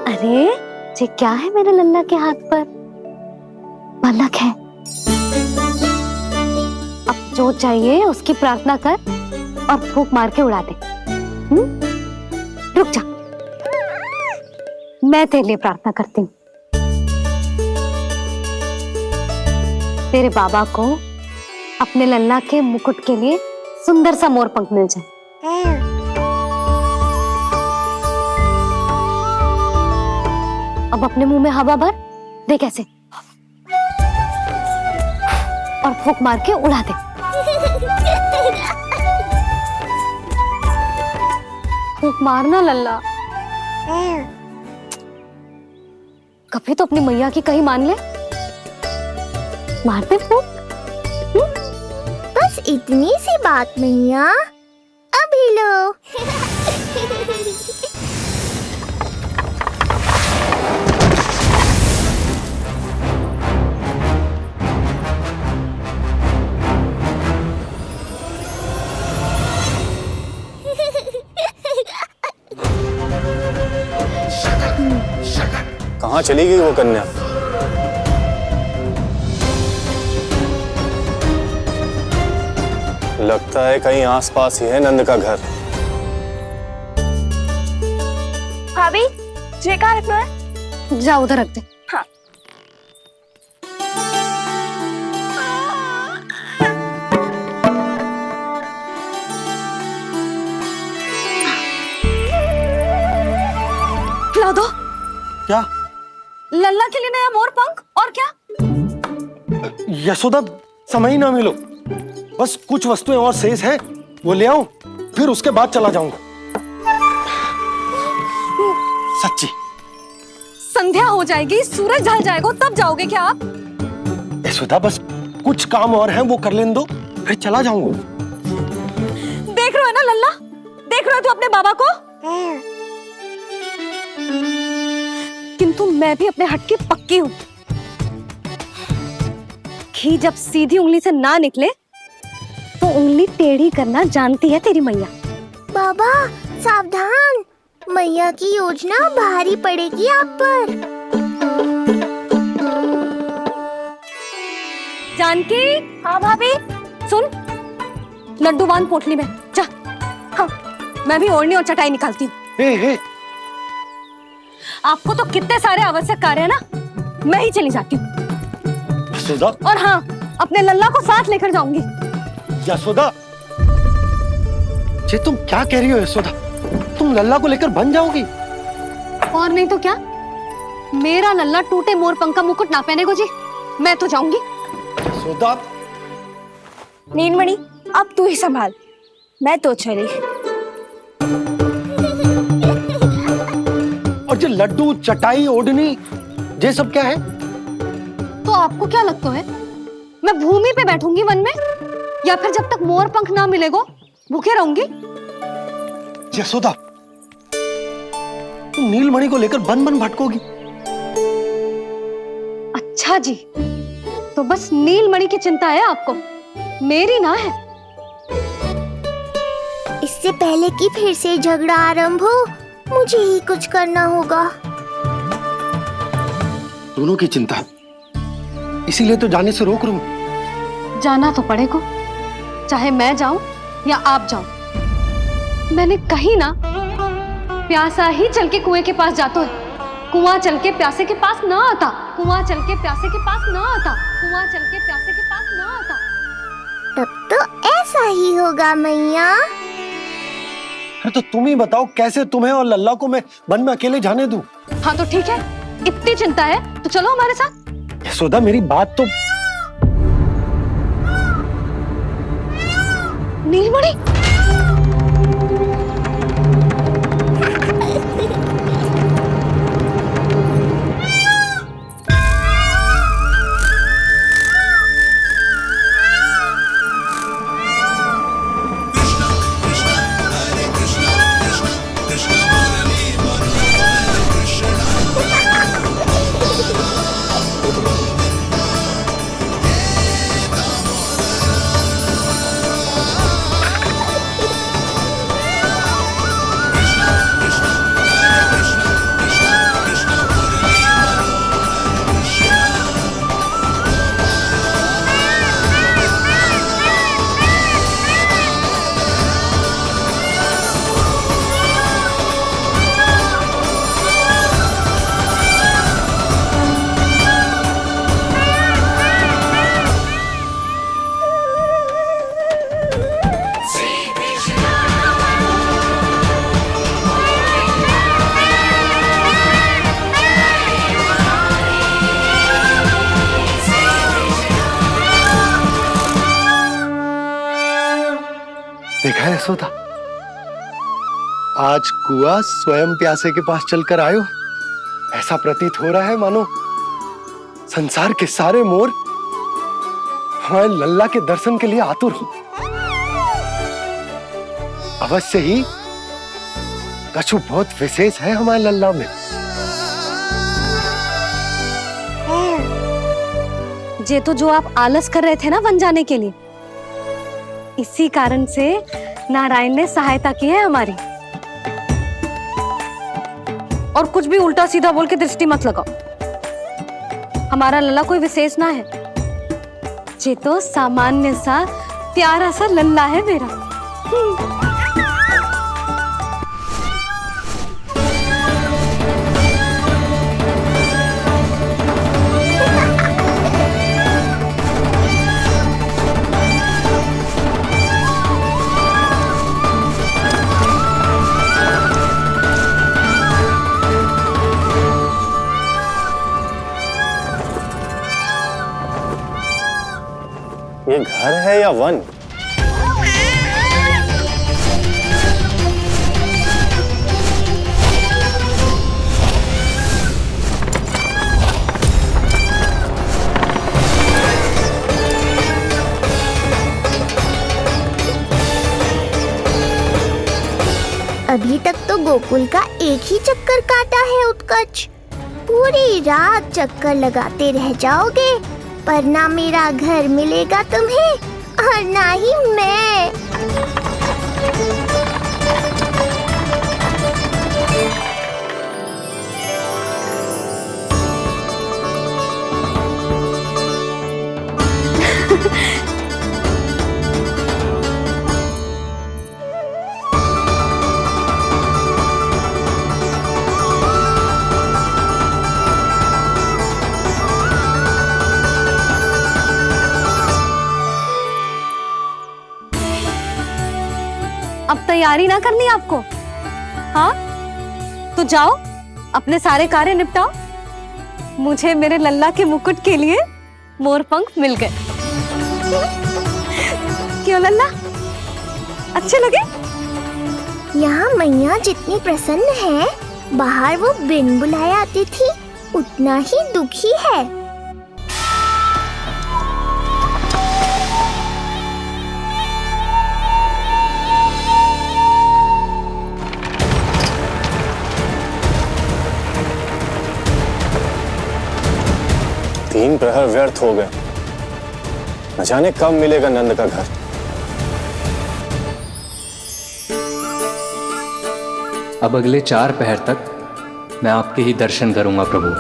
अरे ये क्या है मेरे लल्ला के हाथ पर? पलक है। अब जो चाहिए उसकी प्रार्थना कर और फूंक मार के उड़ा दे। रुक जा, मैं तेरे लिए प्रार्थना करती हूँ। तेरे बाबा को अपने लल्ला के मुकुट के लिए सुंदर सा मोर पंख मिल जाए। अब अपने मुंह में हवा भर दे कैसे, और फूंक मार के उड़ा दे। फूंक मारना लल्ला, कभी तो अपनी मैया की कहीं मान ले। मारते फूंक। बस इतनी सी बात मैया, अभी लो। कहाँ चली गई वो कन्या? लगता है कहीं आसपास ही है नंद का घर। भाभी ये कहाँ रखना है? जा उधर रख दे। हाँ। खिला दो। क्या? लल्ला के लिए नया मोर पंख। और क्या? यशोदा, समय ही ना मिलो, बस कुछ वस्तुएं और शेष है, वो ले आऊं, फिर उसके बाद चला जाऊंगा। सच्ची। संध्या हो जाएगी, सूरज ढल जाएगा, तब जाओगे क्या आप? यशोदा, बस कुछ काम और हैं, वो कर लेने दो, फिर चला जाऊंगा। देख रहे हो ना लल्ला, देख रहे हो तू अपने बाबा को? किंतु मैं भी अपने हट की पक्की हूँ। घी जब सीधी उंगली से ना निकले तो उंगली टेढ़ी करना जानती है तेरी मैया। बाबा सावधान, मैया की योजना भारी पड़ेगी आप पर। जानकी। हाँ भाभी। सुन, लड्डू बांध पोटली में, जा। हाँ, मैं भी ओढ़नी और चटाई निकालती हूँ। आपको तो कितने सारे आवश्यक कार्य है ना, मैं ही चली जाती हूँ। यशोदा। और हाँ, अपने लल्ला को साथ लेकर जाऊंगी। यशोदा, ये तुम क्या कह रही हो यशोदा? तुम लल्ला को लेकर बन जाओगी? और नहीं तो क्या, मेरा लल्ला टूटे मोर पंख का मुकुट ना पहने को जी, मैं तो जाऊंगी। यशोदा। नीलमणि अब तू ही संभाल, मैं तो चली। और ये लड्डू, चटाई, ओढ़नी, ये सब क्या है? तो आपको क्या लगता है मैं भूमि पे बैठूंगी वन में, या फिर जब तक मोर पंख ना मिलेगा भूखे रहूंगी? यशोदा, तुम नीलमणि को लेकर बन बन भटकोगी। अच्छा जी, तो बस नीलमणि की चिंता है आपको, मेरी ना है। इससे पहले कि फिर से झगड़ा आरंभ हो, मुझे ही कुछ करना होगा। दोनों की चिंता, इसीलिए तो जाने से रोक रहा हूं। जाना तो पड़ेगा, चाहे मैं जाऊं या आप जाओ। मैंने कहीं ना प्यासा ही चल के कुएं के पास जाता है, कुआं चल के प्यासे के पास ना आता, कुआं चल के प्यासे के पास ना आता, कुआं चल के प्यासे के पास ना आता। तब तो ऐसा ही होगा मैया। अरे तो तुम ही बताओ कैसे तुम्हें और लल्ला को मैं वन में अकेले जाने दूं? हाँ तो ठीक है, इतनी चिंता है तो चलो हमारे साथ। यशोदा मेरी बात तो। नीलमणि, देखा है यशोदा, आज कुआं स्वयं प्यासे के पास चलकर आयो। ऐसा प्रतीत हो रहा है मानो संसार के सारे मोर हमारे लल्ला के दर्शन के लिए आतुर हो। अवश्य ही कछु बहुत विशेष है हमारे लल्ला में। ये तो जो आप आलस कर रहे थे ना वन जाने के लिए, इसी कारण से नारायण ने सहायता की है हमारी। और कुछ भी उल्टा सीधा बोल के दृष्टि मत लगाओ। हमारा लल्ला कोई विशेष ना है, ये तो सामान्य सा प्यारा सा लल्ला है मेरा। ये घर है या वन? अभी तक तो गोकुल का एक ही चक्कर काटा है उत्कर्ष। पूरी रात चक्कर लगाते रह जाओगे, पर ना मेरा घर मिलेगा तुम्हें और ना ही मैं। अब तैयारी ना करनी आपको? हाँ तो जाओ अपने सारे कार्य निपटाओ। मुझे मेरे लल्ला के मुकुट के लिए मोरपंख मिल गए। क्यों लल्ला, अच्छे लगे? यहाँ मैया जितनी प्रसन्न है, बाहर वो बिन बुलाए आती थी उतना ही दुखी है। तीन प्रहर व्यर्थ हो गए, न जाने कब मिलेगा नंद का घर। अब अगले 4 पहर तक मैं आपके ही दर्शन करूंगा प्रभु।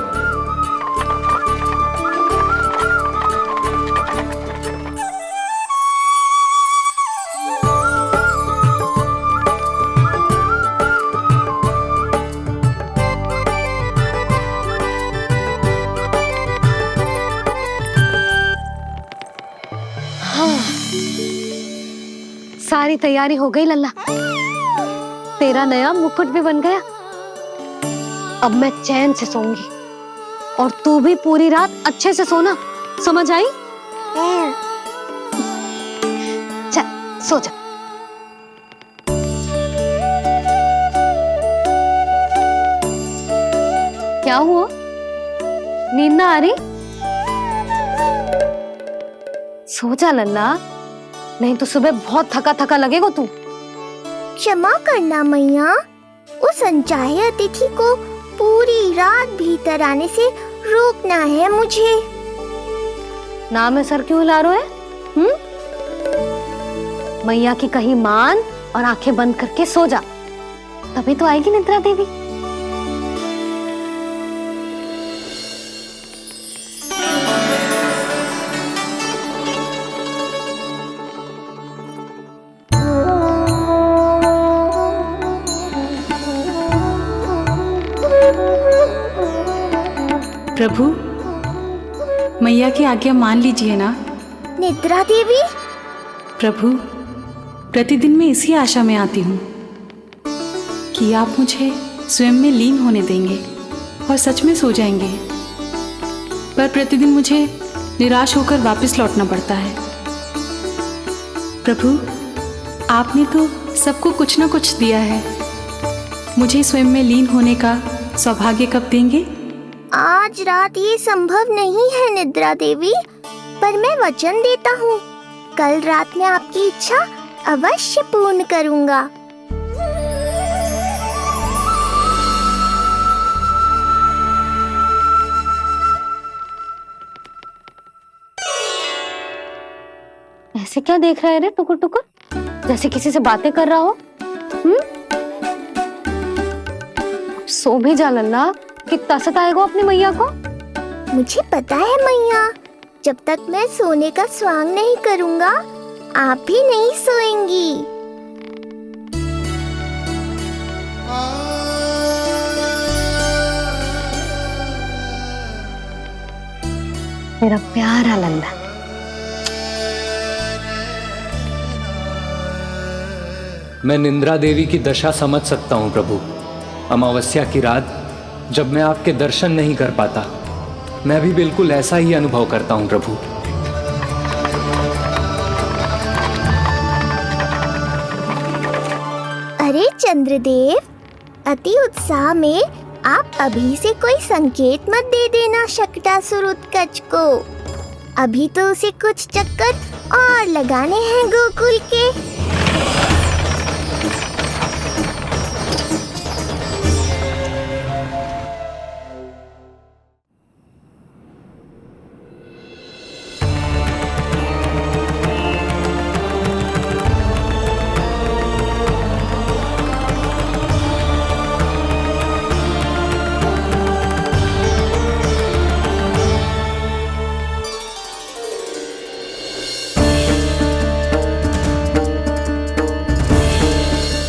सारी तैयारी हो गई लल्ला, तेरा नया मुकुट भी बन गया। अब मैं चैन से सोऊंगी और तू भी पूरी रात अच्छे से सोना, समझ आई? चल सो जा। क्या हुआ, नींद ना आ रही? सो जा लल्ला, नहीं तो सुबह बहुत थका थका लगेगा तू। क्षमा करना मैया, उस अनचाहे अतिथि को पूरी रात भीतर आने से रोकना है मुझे। ना में सर क्यों हिला रहे हैं? मैया की कहीं मान और आंखें बंद करके सो जा, तभी तो आएगी निद्रा देवी। प्रभु, मैया की आज्ञा मान लीजिए ना। निद्रा देवी? प्रभु, प्रतिदिन मैं इसी आशा में आती हूँ कि आप मुझे स्वयं में लीन होने देंगे और सच में सो जाएंगे, पर प्रतिदिन मुझे निराश होकर वापस लौटना पड़ता है। प्रभु, आपने तो सबको कुछ न कुछ दिया है, मुझे स्वयं में लीन होने का सौभाग्य कब देंगे? आज रात ये संभव नहीं है निद्रा देवी, पर मैं वचन देता हूँ कल रात में आपकी इच्छा अवश्य पूर्ण करूँगा। ऐसे क्या देख रहा है रे टुकुर टुकुर, जैसे किसी से बातें कर रहा हो? अब सो भी जा लल्ला, कितना सताएगा अपनी मैया को। मुझे पता है मैया, जब तक मैं सोने का स्वांग नहीं करूँगा आप भी नहीं सोएंगी। मेरा प्यारा लल्ला। मैं निंद्रा देवी की दशा समझ सकता हूँ प्रभु। अमावस्या की रात जब मैं आपके दर्शन नहीं कर पाता, मैं भी बिल्कुल ऐसा ही अनुभव करता हूँ प्रभु। अरे चंद्रदेव, अति उत्साह में आप अभी से कोई संकेत मत दे देना शकटासुर उत्कच को। अभी तो उसे कुछ चक्कर और लगाने हैं गोकुल के।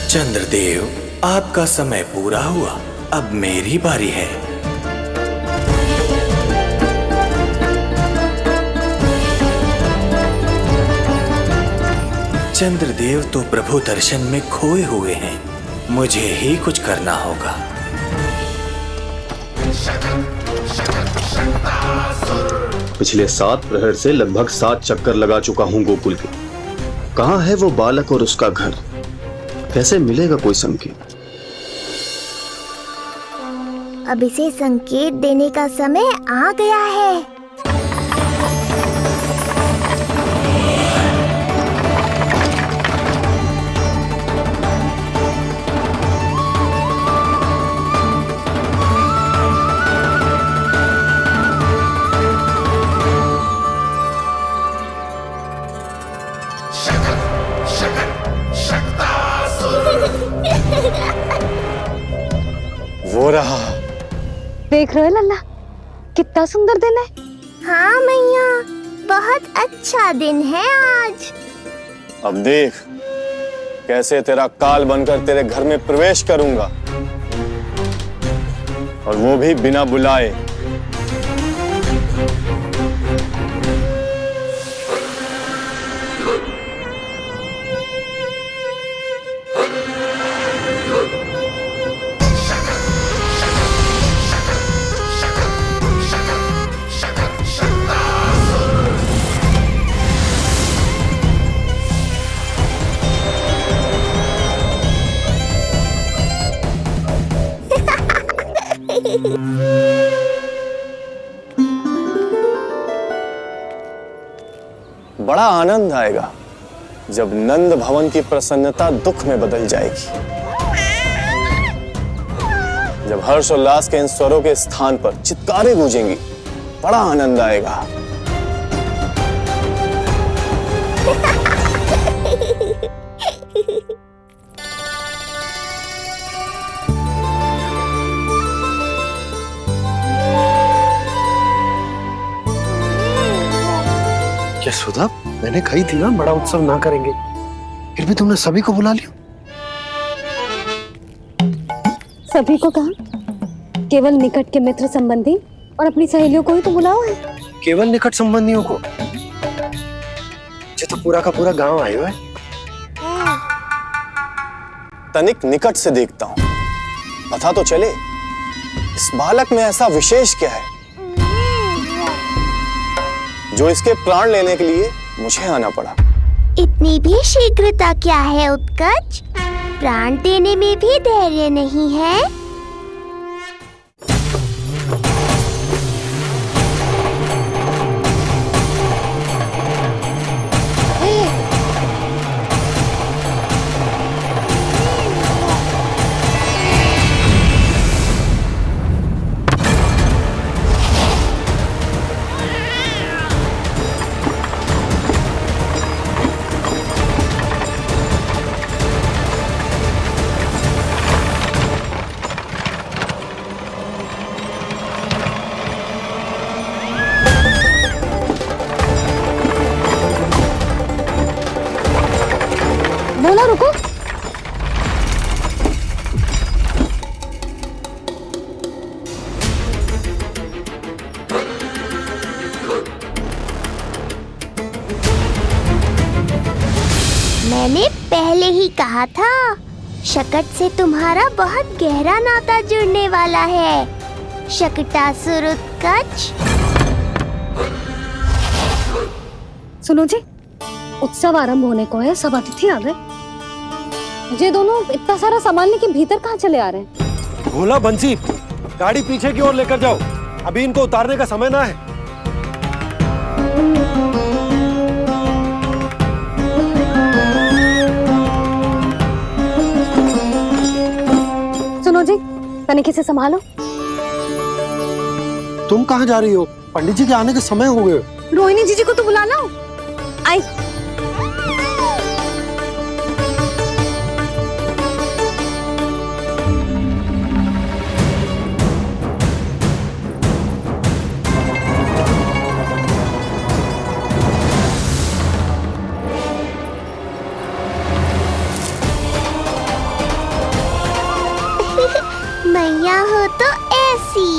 चंद्रदेव, आपका समय पूरा हुआ, अब मेरी बारी है। चंद्रदेव तो प्रभु दर्शन में खोए हुए हैं, मुझे ही कुछ करना होगा। पिछले 7 प्रहर से लगभग 7 चक्कर लगा चुका हूँ गोकुल के। कहाँ है वो बालक और उसका घर? कैसे मिलेगा कोई संकेत? अब इसे संकेत देने का समय आ गया है। वो रहा। देख रहे हो लल्ला, कितना सुंदर दिन है। हाँ मैया, बहुत अच्छा दिन है आज। अब देख कैसे तेरा काल बनकर तेरे घर में प्रवेश करूंगा, और वो भी बिना बुलाए। बड़ा आनंद आएगा जब नंद भवन की प्रसन्नता दुख में बदल जाएगी, जब हर्षोल्लास के इन स्वरों के स्थान पर चित्कारें गूंजेंगी, बड़ा आनंद आएगा। यशोदा, मैंने कही थी ना बड़ा उत्सव ना करेंगे, फिर भी तुमने सभी को बुला लिया। सभी को कहा? केवल निकट के मित्र संबंधी और अपनी सहेलियों को ही तो बुलाओ है। केवल निकट संबंधियों को? ये तो पूरा का पूरा गांव आयो है। तनिक निकट से देखता हूं, पता तो चले इस बालक में ऐसा विशेष क्या है जो इसके प्राण लेने के लिए मुझे आना पड़ा। इतनी भी शीघ्रता क्या है उत्कर्ष? प्राण देने में भी धैर्य नहीं है। बोला रुको। मैंने पहले ही कहा था, शकट से तुम्हारा बहुत गहरा नाता जुड़ने वाला है। शकटासुर उत्कर्ष। सुनो जी, उत्सव आरंभ होने को है, सब अतिथि आ गए। ये दोनों इतना सारा सामान लेके भीतर कहाँ चले आ रहे हैं? भोला, बंसी, गाड़ी पीछे की ओर लेकर जाओ, अभी इनको उतारने का समय ना है। सुनो जी, तनिके से संभालो। तुम कहाँ जा रही हो? पंडित जी के आने के समय हो गए। रोहिणी जीजी को तो बुला लो। आई। मैया हो तो ऐसी।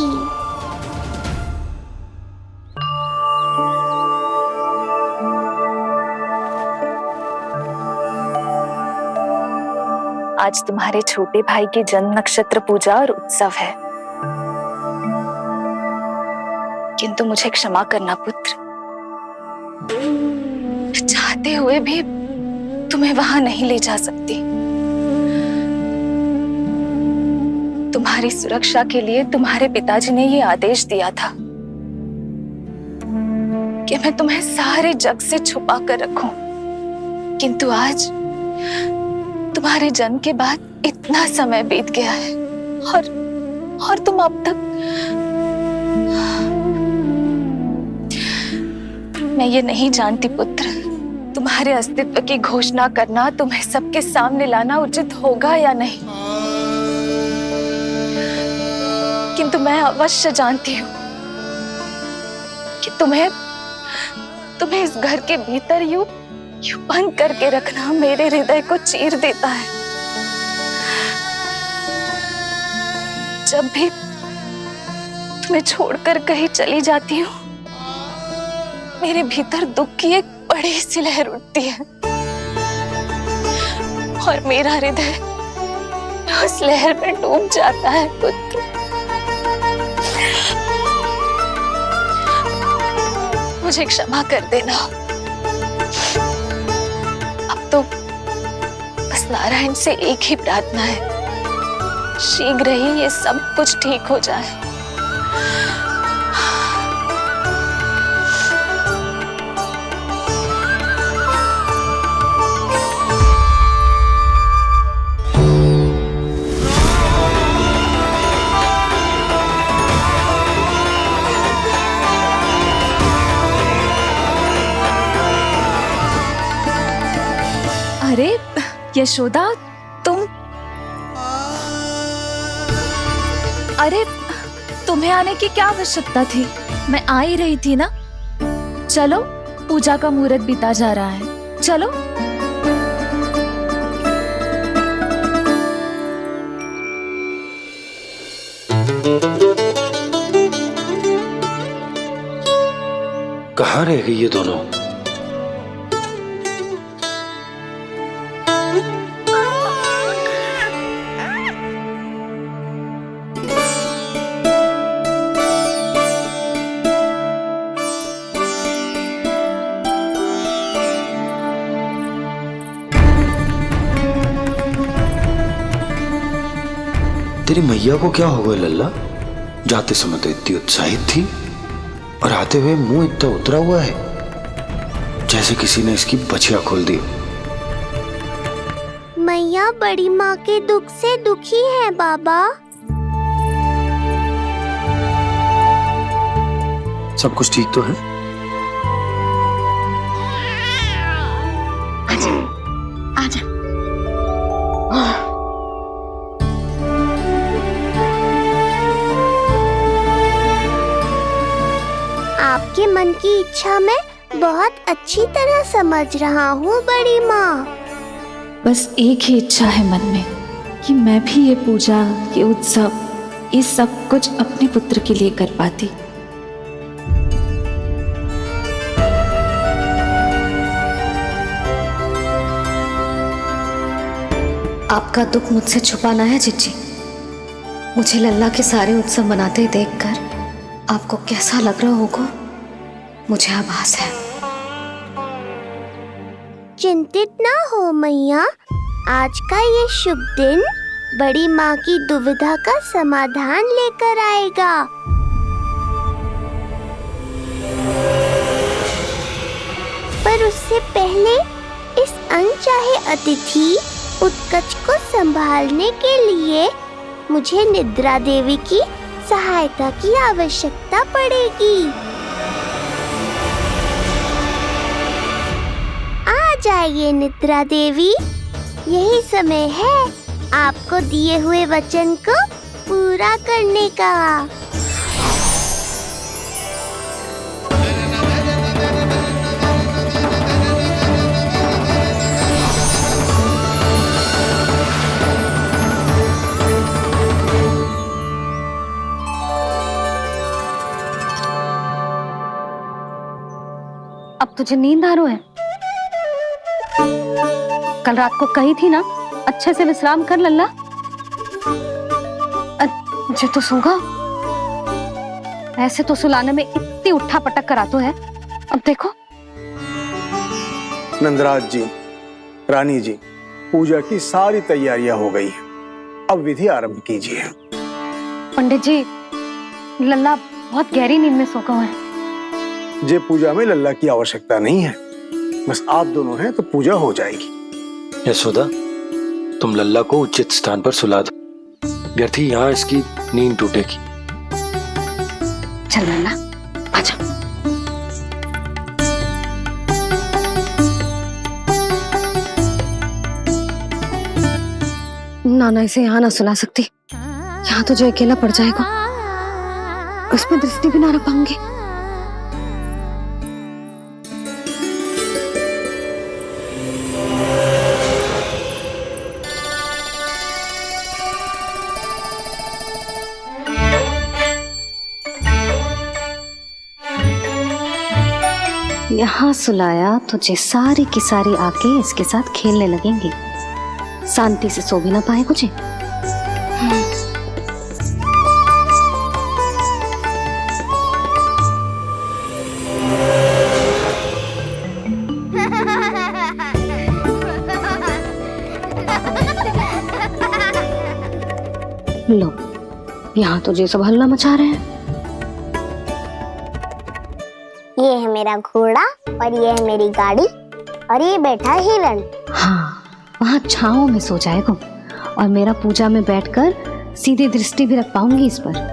आज तुम्हारे छोटे भाई की जन्म नक्षत्र पूजा और उत्सव है, किंतु मुझे क्षमा करना पुत्र, चाहते हुए भी तुम्हें वहां नहीं ले जा सकती। तुम्हारी सुरक्षा के लिए तुम्हारे पिताजी ने ये आदेश दिया था कि मैं तुम्हें सारे जग से छुपा कर रखूं, किंतु आज तुम्हारे जन्म के बाद इतना समय बीत गया है और तुम अब तक। मैं ये नहीं जानती पुत्र, तुम्हारे अस्तित्व की घोषणा करना, तुम्हें सबके सामने लाना उचित होगा या नहीं, किंतु मैं अवश्य जानती हूँ कि तुम्हें इस घर के भीतर यूं बंद करके रखना मेरे हृदय को चीर देता है। जब भी तुम्हें छोड़कर कहीं चली जाती हूँ, मेरे भीतर दुख की एक बड़ी सी लहर उठती है और मेरा हृदय उस लहर में डूब जाता है पुत्र। मुझे क्षमा कर देना। अब तो बस नारायण से एक ही प्रार्थना है, शीघ्र ही ये सब कुछ ठीक हो जाए। अरे यशोदा, तुम, अरे तुम्हें आने की क्या आवश्यकता थी? मैं आ ही रही थी ना। चलो, पूजा का मुहूर्त बीता जा रहा है, चलो। कहाँ रह गई ये दोनों? तेरी मैया को क्या हो गया लल्ला? जाते समय तो इतनी उत्साहित थी और आते हुए मुंह इतना उतरा हुआ है जैसे किसी ने इसकी बछिया खोल दी। मैया बड़ी माँ के दुख से दुखी है बाबा। सब कुछ ठीक तो है? आजा। आपके मन की इच्छा मैं बहुत अच्छी तरह समझ रहा हूँ बड़ी माँ। बस एक ही इच्छा है मन में कि मैं भी ये पूजा, ये उत्सव, ये सब कुछ अपने पुत्र के लिए कर पाती। आपका दुख मुझसे छुपाना है जिज्जी। मुझे लल्ला के सारे उत्सव मनाते देखकर आपको कैसा लग रहा होगा, मुझे आभास है। चिंतित ना हो मैया, आज का ये शुभ दिन बड़ी माँ की दुविधा का समाधान लेकर आएगा। पर उससे पहले इस अनचाहे अतिथि उत्कच को संभालने के लिए मुझे निद्रा देवी की सहायता की आवश्यकता पड़ेगी। आ जाइए निद्रा देवी, यही समय है आपको दिए हुए वचन को पूरा करने का। अब तुझे नींद आ रही है? कल रात को कही थी ना अच्छे से विश्राम कर लल्ला। जो तो सोगा, ऐसे तो सुलाने में इतनी उठा पटक करा तो है। अब देखो। नंदराज जी, रानी जी, पूजा की सारी तैयारियां हो गई हैं। अब विधि आरंभ कीजिए। पंडित जी, लल्ला बहुत गहरी नींद में सो गया है। जे पूजा में लल्ला की आवश्यकता नहीं है, बस आप दोनों हैं तो पूजा हो जाएगी। यशोदा, तुम लल्ला को उचित स्थान पर सुला दो, व्यर्थी यहाँ इसकी नींद टूटेगी। चल लल्ला, आजा। नाना इसे यहाँ ना सुला सकती, यहाँ तो जो अकेला पड़ जाएगा, उसमें दृष्टि भी ना रख पाऊंगी। यहाँ सुलाया तो जे सारी की सारी आके इसके साथ खेलने लगेंगी, शांति से सो भी ना पाए कुछ। लो, यहाँ तो जे सब हल्ला मचा रहे हैं। ये है मेरा घोड़ा और ये है मेरी गाड़ी और ये बैठा हिरण। हाँ, वहाँ छांव में सो जाएगा और मेरा पूजा में बैठकर सीधी दृष्टि भी रख पाऊंगी इस पर।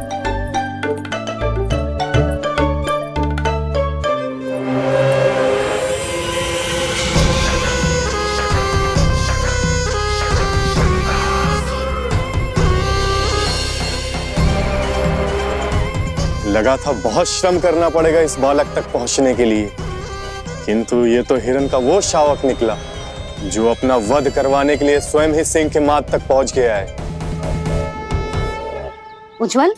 लगा था बहुत श्रम करना पड़ेगा इस बालक तक पहुंचने के लिए, किंतु ये तो हिरण का वो शावक निकला जो अपना वध करवाने के लिए स्वयं ही सिंह के माथ तक पहुंच गया है। उज्जवल,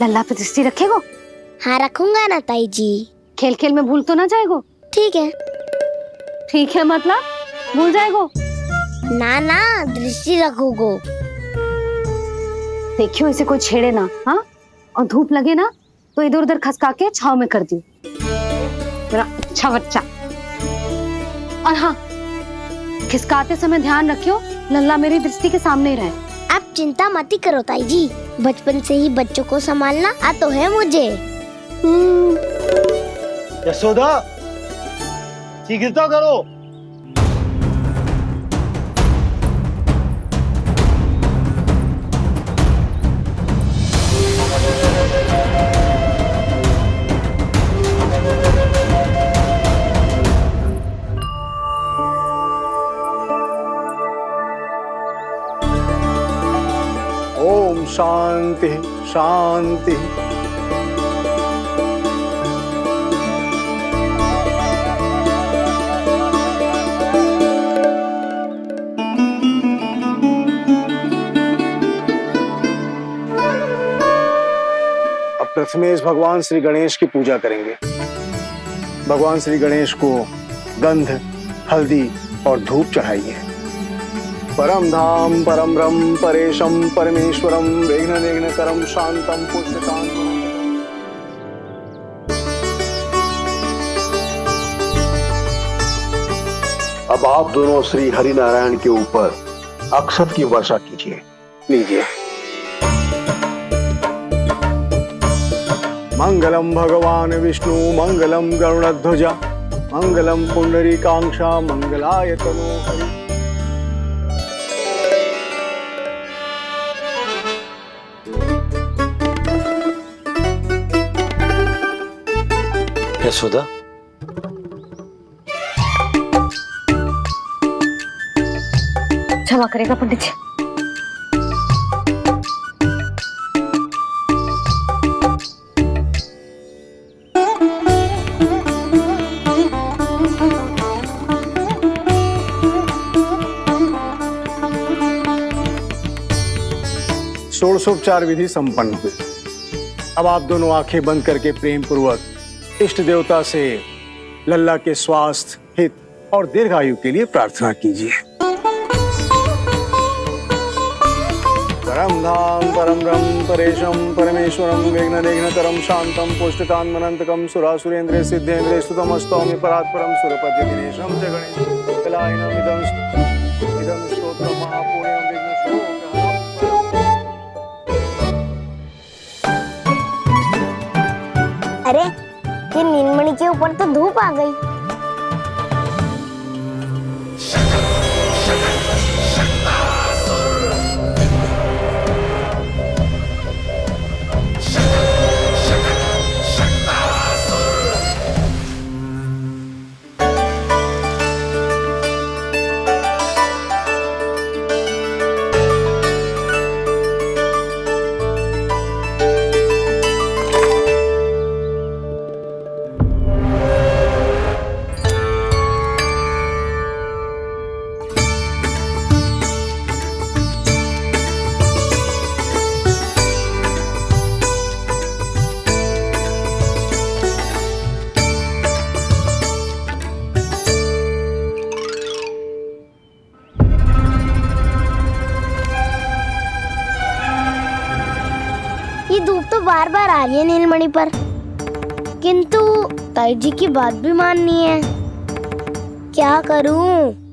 लल्ला पे दृष्टि रखेगो? हाँ रखूंगा ना ताई जी। खेल खेल में भूल तो ना जाएगो? ठीक है। ठीक है मतलब भूल जाएगो? ना ना, दृष्टि रखोगो। देखियो इसे कोई छेड़े ना, हाँ? और धूप लगे ना तो इधर उधर खसका के छाव में कर दी। मेरा अच्छा बच्चा। और हाँ, खिसकाते समय ध्यान रखियो लल्ला मेरी दृष्टि के सामने ही रहे। आप चिंता मत ही करो ताई जी, बचपन से ही बच्चों को संभालना आता है मुझे। यशोदा, शीघ्रता करो। ओम शांति शांति। अब प्रथमेश भगवान श्री गणेश की पूजा करेंगे। भगवान श्री गणेश को गंध, हल्दी और धूप चढ़ाइए। परम धाम परम ब्रह्म परेशम परमेश्वरम विघ्न निघ्नकरम शांतम पुष्टकांतम। अब आप दोनों श्री हरि नारायण के ऊपर अक्षत की वर्षा कीजिए। लीजिए। मंगलम भगवान विष्णु मंगलम गरुड़ध्वजा मंगलम पुंडरीकांक्षा मंगलाय तनो हरि। यशोदा, क्षमा करेगा पंडित जी। षोडशोपचार विधि संपन्न हुई। अब आप दोनों आंखें बंद करके प्रेम पूर्वक इष्ट देवता से लल्ला के स्वास्थ्य, हित और दीर्घायु के लिए प्रार्थना कीजिए। परम धाम परम ब्रह्म परेशम परमेश्वरम विघ्न निघ्नकरम शांतम पुष्टकांतमनंतकम सुरासुरेंद्र सिद्धेंद्र स्तुतम स्तौमि परात्परम सुरपति दिनेशम च गणेश कलायनम इदं स्तोत्रम महापुण्यम विघ्नशोकहरम। अरे ये नीलमणि के ऊपर तो धूप आ गई। ये धूप तो बार बार आ रही है नीलमणि पर, किंतु ताई जी की बात भी माननी है। क्या करूं?